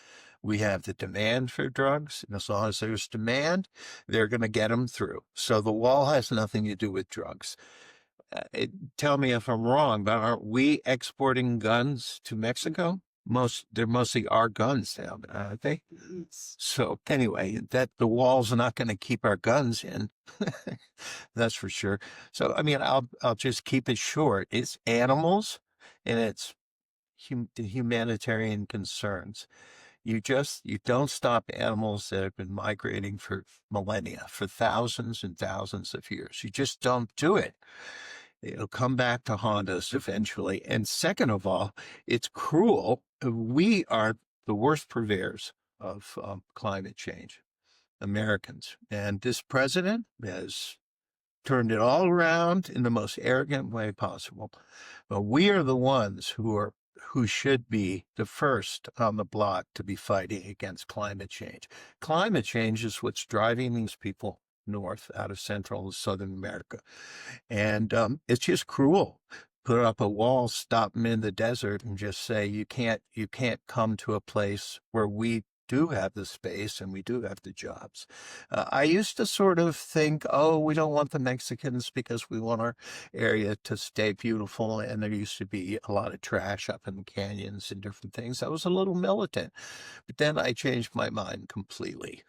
we have the demand for drugs, and as long as there's demand, they're going to get them through. So the wall has nothing to do with drugs. Tell me if I'm wrong, but aren't we exporting guns to Mexico? They're mostly our guns now, aren't they? So anyway, that the wall's not going to keep our guns in. That's for sure. So I mean, I'll just keep it short. It's animals, and it's the humanitarian concerns. You don't stop animals that have been migrating for millennia, for thousands and thousands of years. You just don't do it. It'll come back to haunt us eventually. And second of all, it's cruel. We are the worst purveyors of climate change, Americans. And this president has turned it all around in the most arrogant way possible. But we are the ones who should be the first on the block to be fighting against climate change. Climate change is what's driving these people north out of Central and Southern America. And it's just cruel. Put up a wall, stop them in the desert, and just say you can't come to a place where we do have the space and we do have the jobs. I used to sort of think, oh, we don't want the Mexicans because we want our area to stay beautiful. And there used to be a lot of trash up in the canyons and different things. I was a little militant, but then I changed my mind completely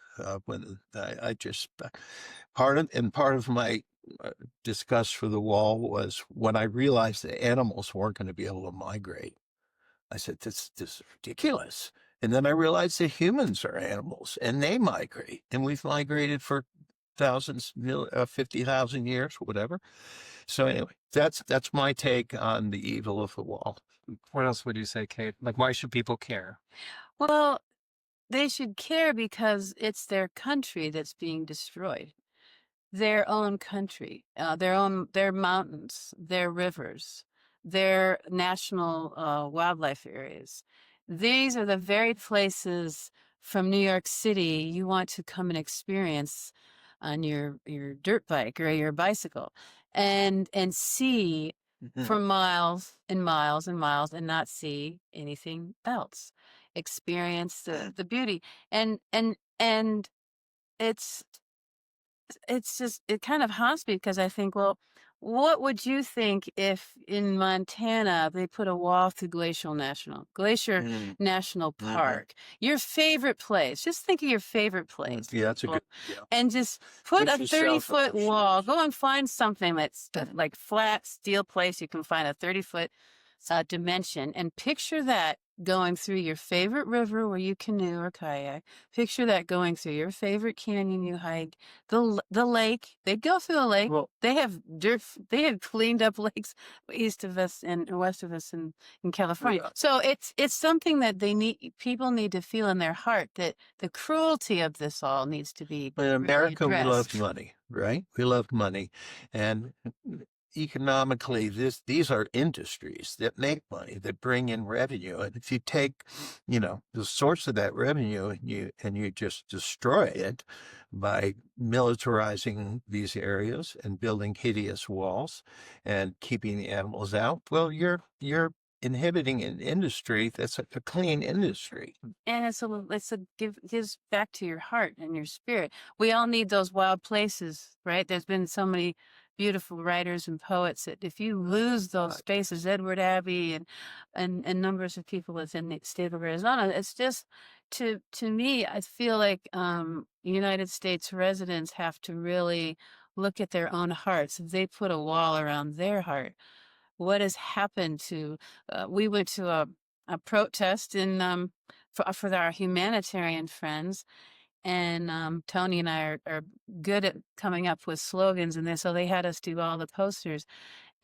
when I just part of my disgust for the wall was when I realized that animals weren't going to be able to migrate. I said, this is ridiculous. And then I realized that humans are animals and they migrate, and we've migrated for 50,000 years, whatever. So anyway, that's my take on the evil of the wall. What else would you say, Kate? Like, why should people care? Well, they should care because it's their country that's being destroyed. Their own country, their mountains, their rivers, their national wildlife areas. These are the very places from New York City you want to come and experience on your dirt bike or your bicycle and see for miles and miles and miles and not see anything else. Experience the beauty. And it's just, it kind of haunts me because I think, well, what would you think if in Montana they put a wall through Glacier National Park, your favorite place? Just think of your favorite place. Yeah, that's a good. Yeah. And just put a Gives yourself 30-foot wall. Go and find something that's like flat steel place. You can find a 30-foot dimension and picture that going through your favorite river where you canoe or kayak. Picture that going through your favorite canyon you hike, the lake. They go through the lake. Well, they have cleaned up lakes east of us and west of us in California. Yeah. So it's something that people need to feel in their heart, that the cruelty of this all needs to be In America, we addressed. love money, right? We love money. And economically, these are industries that make money, that bring in revenue. And if you take, the source of that revenue and you just destroy it by militarizing these areas and building hideous walls and keeping the animals out, well, you're inhibiting an industry that's a clean industry. And gives back to your heart and your spirit. We all need those wild places, right? There's been so many beautiful writers and poets that if you lose those spaces, Edward Abbey and numbers of people within the state of Arizona, it's just to me, I feel like United States residents have to really look at their own hearts. If they put a wall around their heart, what has happened to? We went to a protest in for our humanitarian friends. And Tony and I are good at coming up with slogans, and so they had us do all the posters.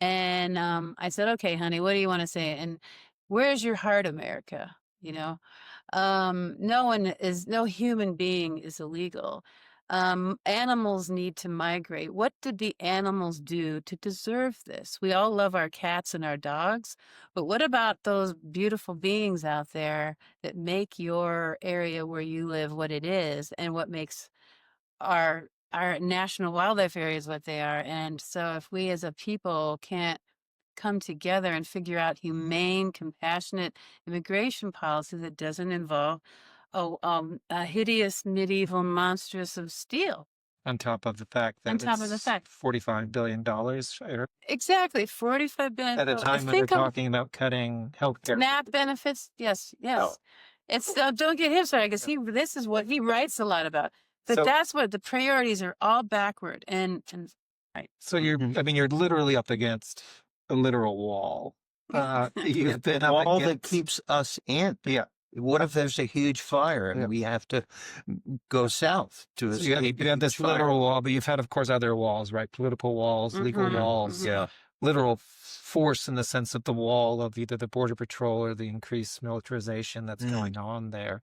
And I said, "Okay, honey, what do you want to say?" And where's your heart, America? No human being is illegal. Animals need to migrate. What did the animals do to deserve this? We all love our cats and our dogs, but what about those beautiful beings out there that make your area where you live what it is, and what makes our national wildlife areas what they are? And so if we as a people can't come together and figure out humane, compassionate immigration policy that doesn't involve a hideous medieval monstrous of steel. On top of the fact that $45 billion Exactly, $45 billion. at a time when they're talking about cutting healthcare. SNAP benefits, yes. Oh. It's don't get him started because this is what he writes a lot about. But that's what the priorities are, all backward and right. So you're literally up against a literal wall. You've been up Wall against... that keeps us in. Yeah. What if there's a huge fire and we have to go south to escape? You have this literal wall, but you've had, of course, other walls, right? Political walls, legal walls. Yeah. Literal force in the sense of the wall of either the Border Patrol or the increased militarization that's going on there.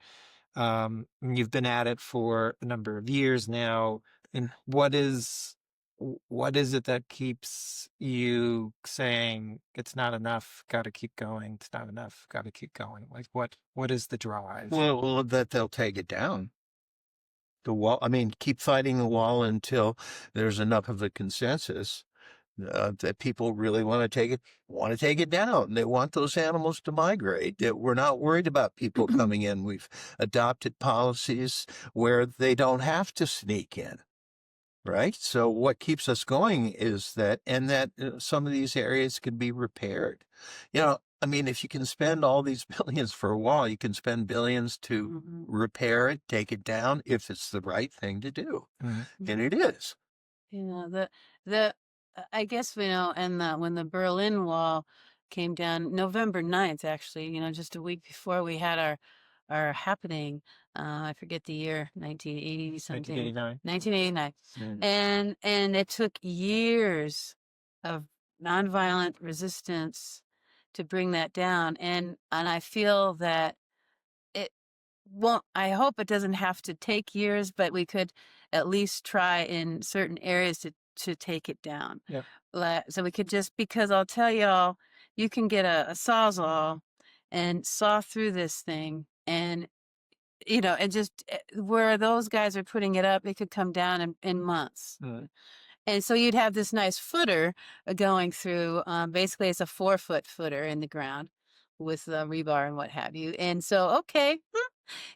You've been at it for a number of years now. And what is it that keeps you saying it's not enough, got to keep going, it's not enough, got to keep going? Like what is the drive? Well, that they'll take it down. The wall, I mean, keep fighting the wall until there's enough of a consensus that people really want to take it down. They want those animals to migrate. That we're not worried about people coming in. We've adopted policies where they don't have to sneak in. Right. So what keeps us going is that, and that some of these areas can be repaired. I mean, if you can spend all these billions for a wall, you can spend billions to repair it, take it down, if it's the right thing to do. And it is. I guess, and when the Berlin Wall came down, November 9th, actually, just a week before we had our happening, I forget the year, 1980 something. 1989. And it took years of nonviolent resistance to bring that down. And I feel that it won't, I hope it doesn't have to take years, but we could at least try in certain areas to take it down. Yeah. So we could because I'll tell y'all, you can get a sawzall and saw through this thing, and and just where those guys are putting it up, it could come down in months. And so you'd have this nice footer going through. Basically, it's a 4-foot footer in the ground with rebar and what have you. And so, okay,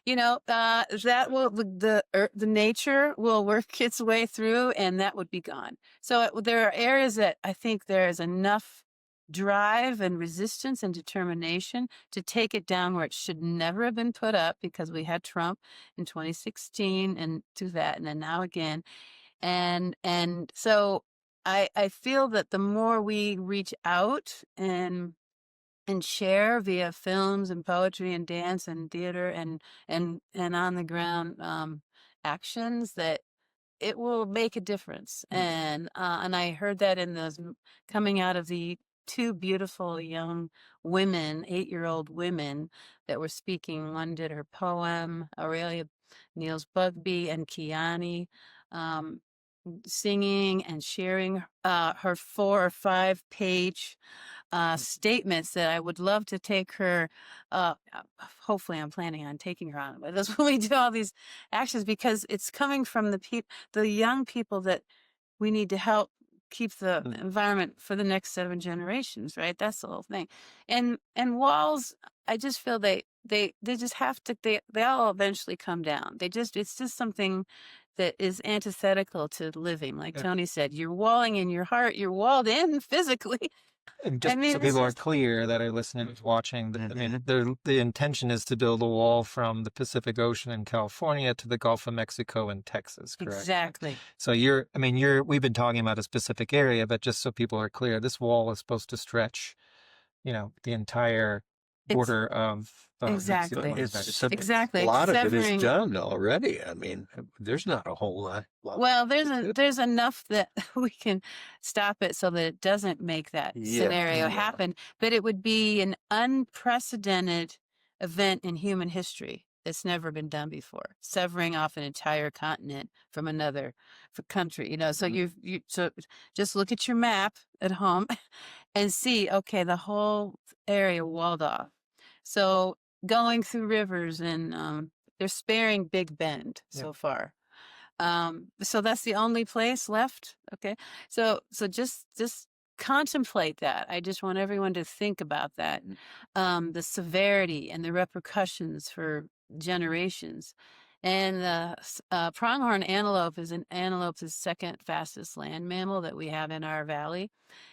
that will the nature will work its way through, and that would be gone. So there are areas that I think there is enough drive and resistance and determination to take it down where it should never have been put up, because we had Trump in 2016 and to that, and then now again. And so I feel that the more we reach out and share via films and poetry and dance and theater and on the ground actions, that it will make a difference. And I heard that in those coming out of the 2 beautiful young women, 8-year-old women that were speaking. One did her poem, Aurelia Niels Bugby and Kiani, singing and sharing her 4 or 5 page statements that I would love to take her. Hopefully, I'm planning on taking her on it. But that's when we do all these actions, because it's coming from the young people that we need to help keep the environment for the next 7 generations. Right? That's the whole thing. And walls, I just feel they just have to. They all eventually come down. It's just something that is antithetical to living. Like Tony said, you're walling in your heart. You're walled in physically. And just so people are clear that are listening and watching, the intention is to build a wall from the Pacific Ocean in California to the Gulf of Mexico and Texas, correct? Exactly. So we've been talking about a specific area, but just so people are clear, this wall is supposed to stretch, the entire border of exactly. Exactly. A lot of it is done already. I mean, there's not a whole lot. Well, there's enough that we can stop it so that it doesn't make that scenario happen. But it would be an unprecedented event in human history that's never been done before, severing off an entire continent from another country. So so just look at your map at home and see, okay, the whole area walled off. So going through rivers, and they're sparing Big Bend so far. So that's the only place left. Okay. So just contemplate that. I just want everyone to think about that. The severity and the repercussions for generations. And the pronghorn antelope is the second fastest land mammal that we have in our valley.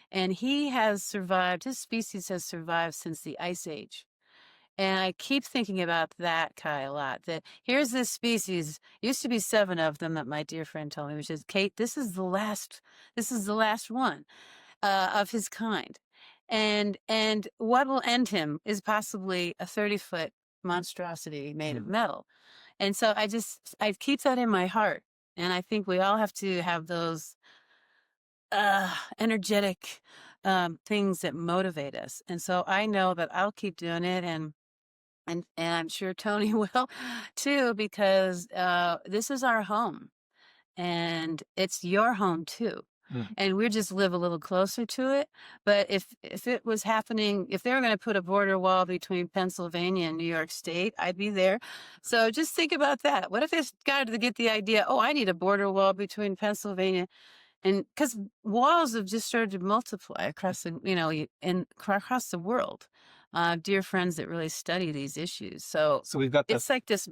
And his species has survived since the Ice Age. And I keep thinking about that, Kai, a lot. That here's this species, used to be 7 of them that my dear friend told me, which is, Kate, this is the last one of his kind. And what will end him is possibly a 30-foot monstrosity made of metal. And so I keep that in my heart. And I think we all have to have those energetic things that motivate us. And so I know that I'll keep doing it. And and I'm sure Tony will too, because this is our home, and it's your home too. And we just live a little closer to it. But if it was happening, if they were going to put a border wall between Pennsylvania and New York State, I'd be there. So just think about that. What if they got to get the idea, oh, I need a border wall between Pennsylvania, and because walls have just started to multiply across the, across the world. Dear friends that really study these issues. So we've got it's like this,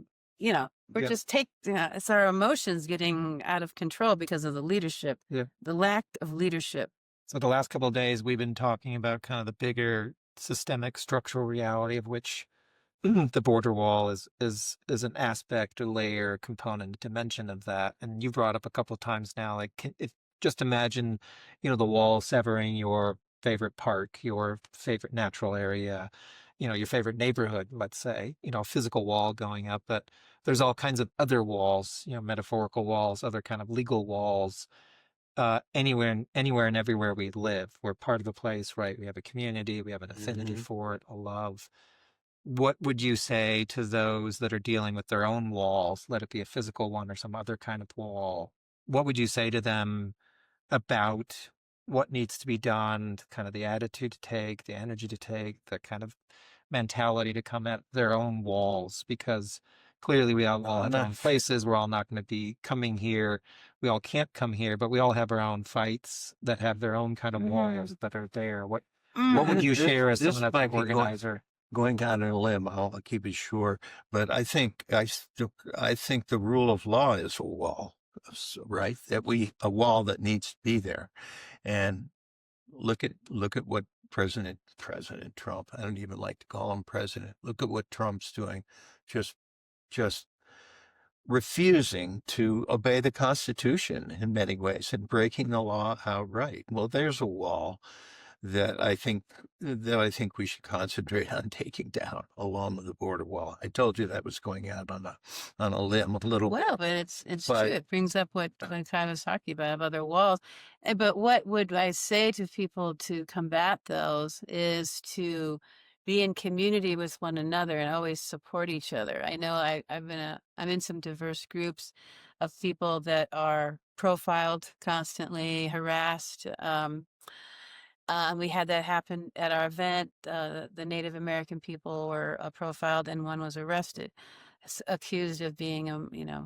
we're just it's our emotions getting out of control because of the leadership, the lack of leadership. So the last couple of days we've been talking about kind of the bigger systemic structural reality of which the border wall is an aspect, a layer, component, dimension of that. And you brought up a couple of times now, like just imagine, the wall severing your favorite park, your favorite natural area, your favorite neighborhood, let's say, a physical wall going up, but there's all kinds of other walls, metaphorical walls, other kind of legal walls, anywhere and everywhere we live. We're part of a place, right? We have a community, we have an affinity for it, a love. What would you say to those that are dealing with their own walls, let it be a physical one or some other kind of wall? What would you say to them about what needs to be done, kind of the attitude to take, the energy to take, the kind of mentality to come at their own walls? Because clearly we all have our own places. We're all not going to be coming here. We all can't come here, but we all have our own fights that have their own kind of walls that are there. What would you share as someone that's an organizer? Going down on a limb, I'll keep it short, but I think the rule of law is a wall, right? A wall that needs to be there. And look at what President Trump, I don't even like to call him president. Look at what Trump's doing, just refusing to obey the Constitution in many ways and breaking the law outright. Well, there's a wall that I think we should concentrate on taking down along with the border wall. I told you that was going out on a limb a little bit. Well, but it's true. It brings up what Kai was talking about other walls. But what would I say to people to combat those is to be in community with one another and always support each other. I know I'm in some diverse groups of people that are profiled constantly, harassed. We had that happen at our event. The Native American people were profiled, and one was arrested, accused of being,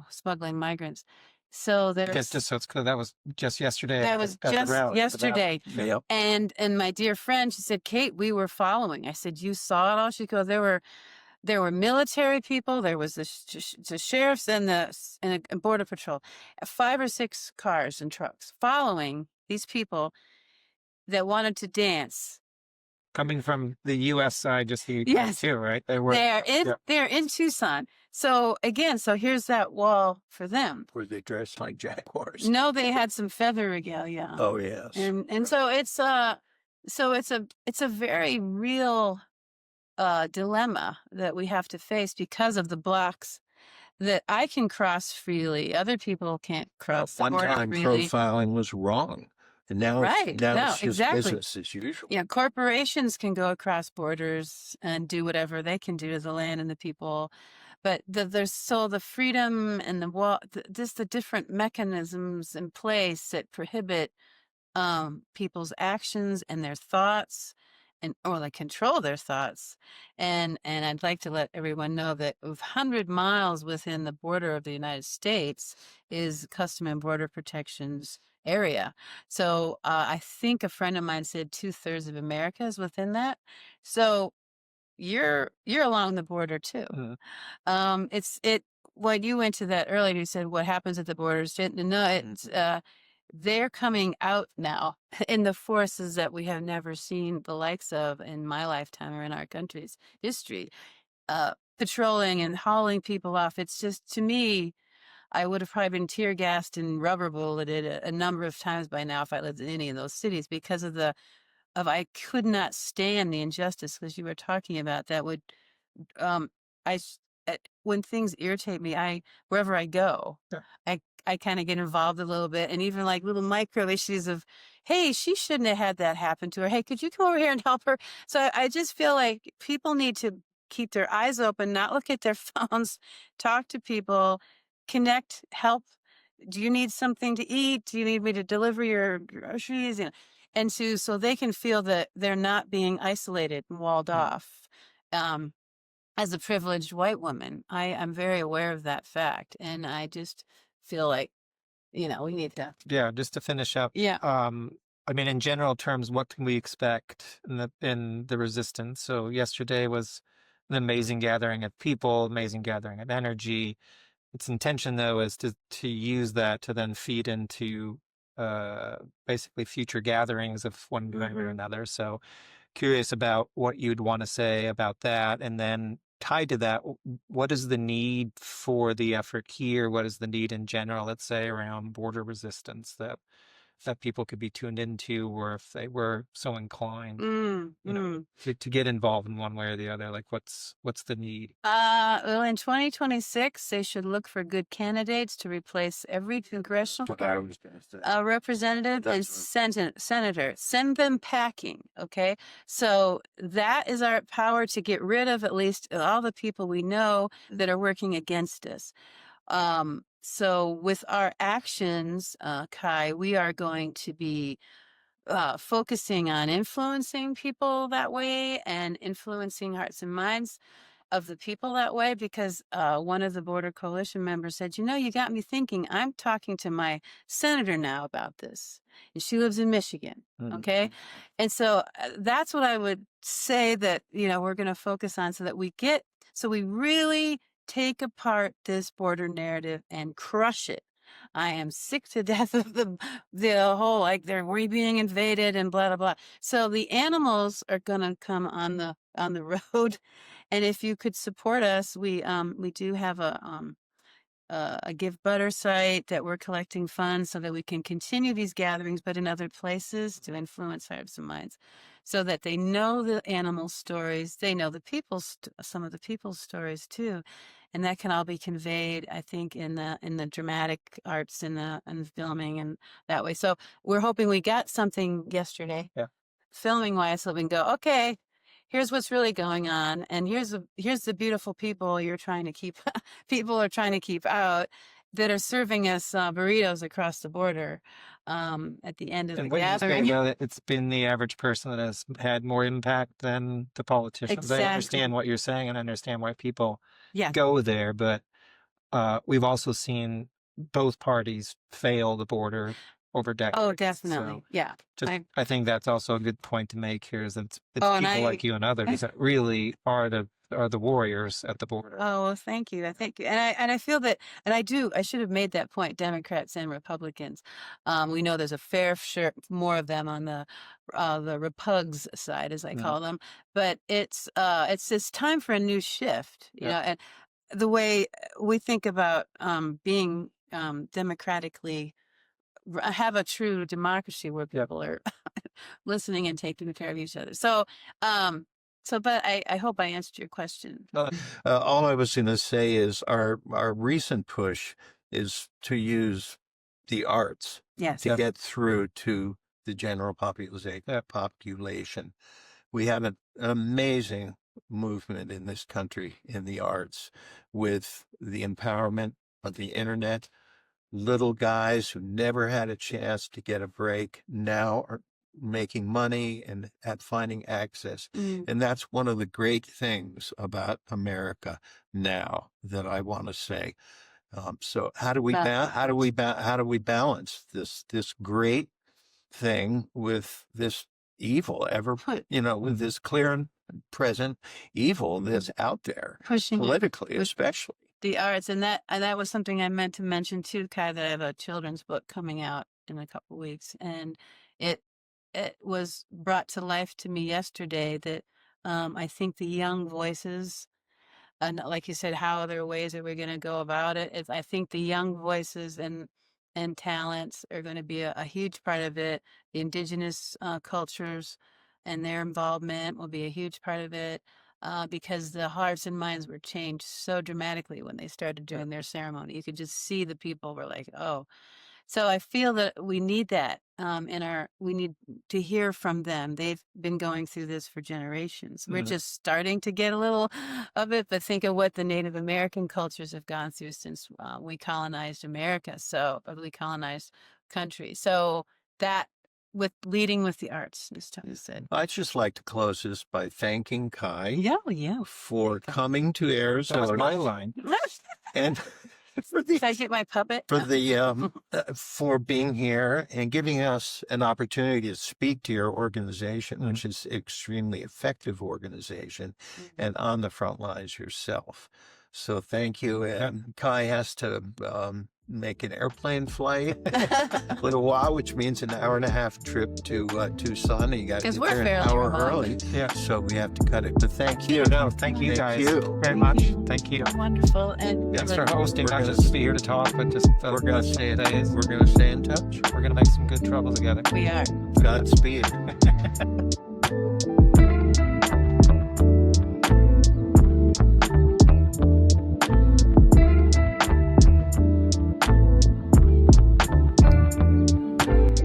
smuggling migrants. So there's just so it's clear, that was just yesterday. That was just yesterday. Yep. And my dear friend, she said, Kate, we were following. I said, you saw it all? She goes, there were military people. There was the sheriffs and the border patrol, 5 or 6 cars and trucks following these people that wanted to dance. Coming from the U.S. side, just the Yes. too, right? They're in Tucson. So again, here's that wall for them. Were they dressed like jaguars? No, they had some feather regalia. Oh yes. And so it's a very real dilemma that we have to face because of the blocks that I can cross freely. Other people can't cross. One time freely. profiling was wrong. And now it's just business as usual. Yeah, corporations can go across borders and do whatever they can do to the land and the people. But there's the freedom and the different mechanisms in place that prohibit people's actions and their thoughts or like control their thoughts. And I'd like to let everyone know that 100 miles within the border of the United States is Custom and Border Protection's area. So I think a friend of mine said 2/3 of America is within that. So you're along the border too. When you went to that earlier, you said what happens at the borders. They're coming out now in the forces that we have never seen the likes of in my lifetime or in our country's history, patrolling and hauling people off. It's just, to me, I would have probably been tear gassed and rubber bulleted a number of times by now if I lived in any of those cities because of I could not stand the injustice, because you were talking about that would, when things irritate me, wherever I go, I kind of get involved a little bit, and even like little micro issues of, hey, she shouldn't have had that happen to her. Hey, could you come over here and help her? So I just feel like people need to keep their eyes open, not look at their phones, talk to people, connect, help. Do you need something to eat? Do you need me to deliver your groceries? And so they can feel that they're not being isolated and walled off. As a privileged white woman, I'm very aware of that fact. And I just feel like, we need to. Yeah, just to finish up. Yeah. I mean, in general terms, what can we expect in the resistance? So yesterday was an amazing gathering of people, amazing gathering of energy. Its intention, though, is to use that to then feed into basically future gatherings of one kind or another. So curious about what you'd want to say about that. And then tied to that, what is the need for the effort here? What is the need in general, let's say, around border resistance that people could be tuned into, or if they were so inclined, to get involved in one way or the other? Like, what's the need? Well, in 2026, they should look for good candidates to replace every congressional representative and senator. Send them packing, okay? So that is our power to get rid of at least all the people we know that are working against us. So with our actions, Kai, we are going to be focusing on influencing people that way and influencing hearts and minds of the people that way, because one of the Border Coalition members said, you got me thinking. I'm talking to my senator now about this, and she lives in Michigan. Okay. And so that's what I would say that, we're going to focus on, so that we really take apart this border narrative and crush it. I am sick to death of the whole, like, we're being invaded and blah, blah, blah. So the animals are going to come on the road. And if you could support us, we do have a Give Butter site that we're collecting funds so that we can continue these gatherings, but in other places, to influence hearts and minds, so that they know the animal stories, they know some of the people's stories too, and that can all be conveyed, I think, in the dramatic arts and the filming and that way. So we're hoping we got something yesterday, filming wise, so we can go, okay, here's what's really going on, and here's the beautiful people you're trying to keep people are trying to keep out, that are serving us burritos across the border at the end of the gathering. It's been the average person that has had more impact than the politicians. Exactly. I understand what you're saying and understand why people go there, but we've also seen both parties fail the border over decades. Oh, definitely. So I think that's also a good point to make here, is that it's people like you and others that really are the warriors at the border. Oh, well, thank you. And I feel that, and I should have made that point, Democrats and Republicans. We know there's a fair share more of them on the repugs side, as I call them, but it's this time for a new shift, and the way we think about being democratically, have a true democracy where people are listening and taking care of each other. So, but I hope I answered your question. All I was going to say is our recent push is to use the arts to get through to the general population. We have an amazing movement in this country in the arts, with the empowerment of the internet. Little guys who never had a chance to get a break now are making money and finding access. And that's one of the great things about America now that I want to say. So how do we balance this great thing with this evil with this clear and present evil that's out there, pushing politically, especially the arts? And that was something I meant to mention too, Kai, that I have a children's book coming out in a couple of weeks, and it was brought to life to me yesterday that I think the young voices, and like you said, how are there ways that we're going to go about it? I think the young voices and talents are going to be a huge part of it. The indigenous cultures and their involvement will be a huge part of it, because the hearts and minds were changed so dramatically when they started doing their ceremony. You could just see the people were like, oh. So I feel that we need that we need to hear from them. They've been going through this for generations. We're just starting to get a little of it, but think of what the Native American cultures have gone through since we colonized America. We colonized country. So that with leading with the arts, as Tony said. I'd just like to close this by thanking Kai Yeah. for coming to That was Arizona my line. and for the Did I get my puppet? for being here and giving us an opportunity to speak to your organization, which is extremely effective organization, and on the front lines yourself. So thank you. And Kai has to make an airplane flight a little while, which means an 1.5-hour trip to Tucson. And you got to get there an hour early. Yeah. So we have to cut it. But thank you. No, thank you guys very much. Thank you. Wonderful. And Thanks for hosting, not just to be here to talk, but just We're going to stay in touch. We're going to make some good trouble together. we are. Godspeed.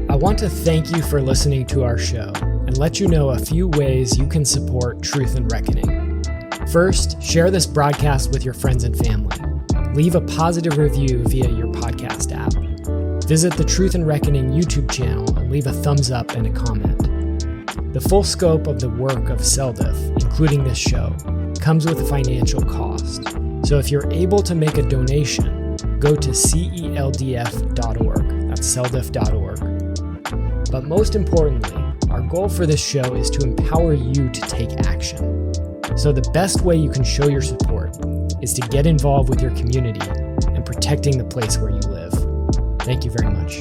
I want to thank you for listening to our show and let you know a few ways you can support Truth and Reckoning. First, share this broadcast with your friends and family. Leave a positive review via your podcast app. Visit the Truth and Reckoning YouTube channel and leave a thumbs up and a comment. The full scope of the work of CELDF, including this show, comes with a financial cost. So if you're able to make a donation, go to CELDF.org. That's CELDF.org. But most importantly, our goal for this show is to empower you to take action. So the best way you can show your support is to get involved with your community and protecting the place where you live. Thank you very much.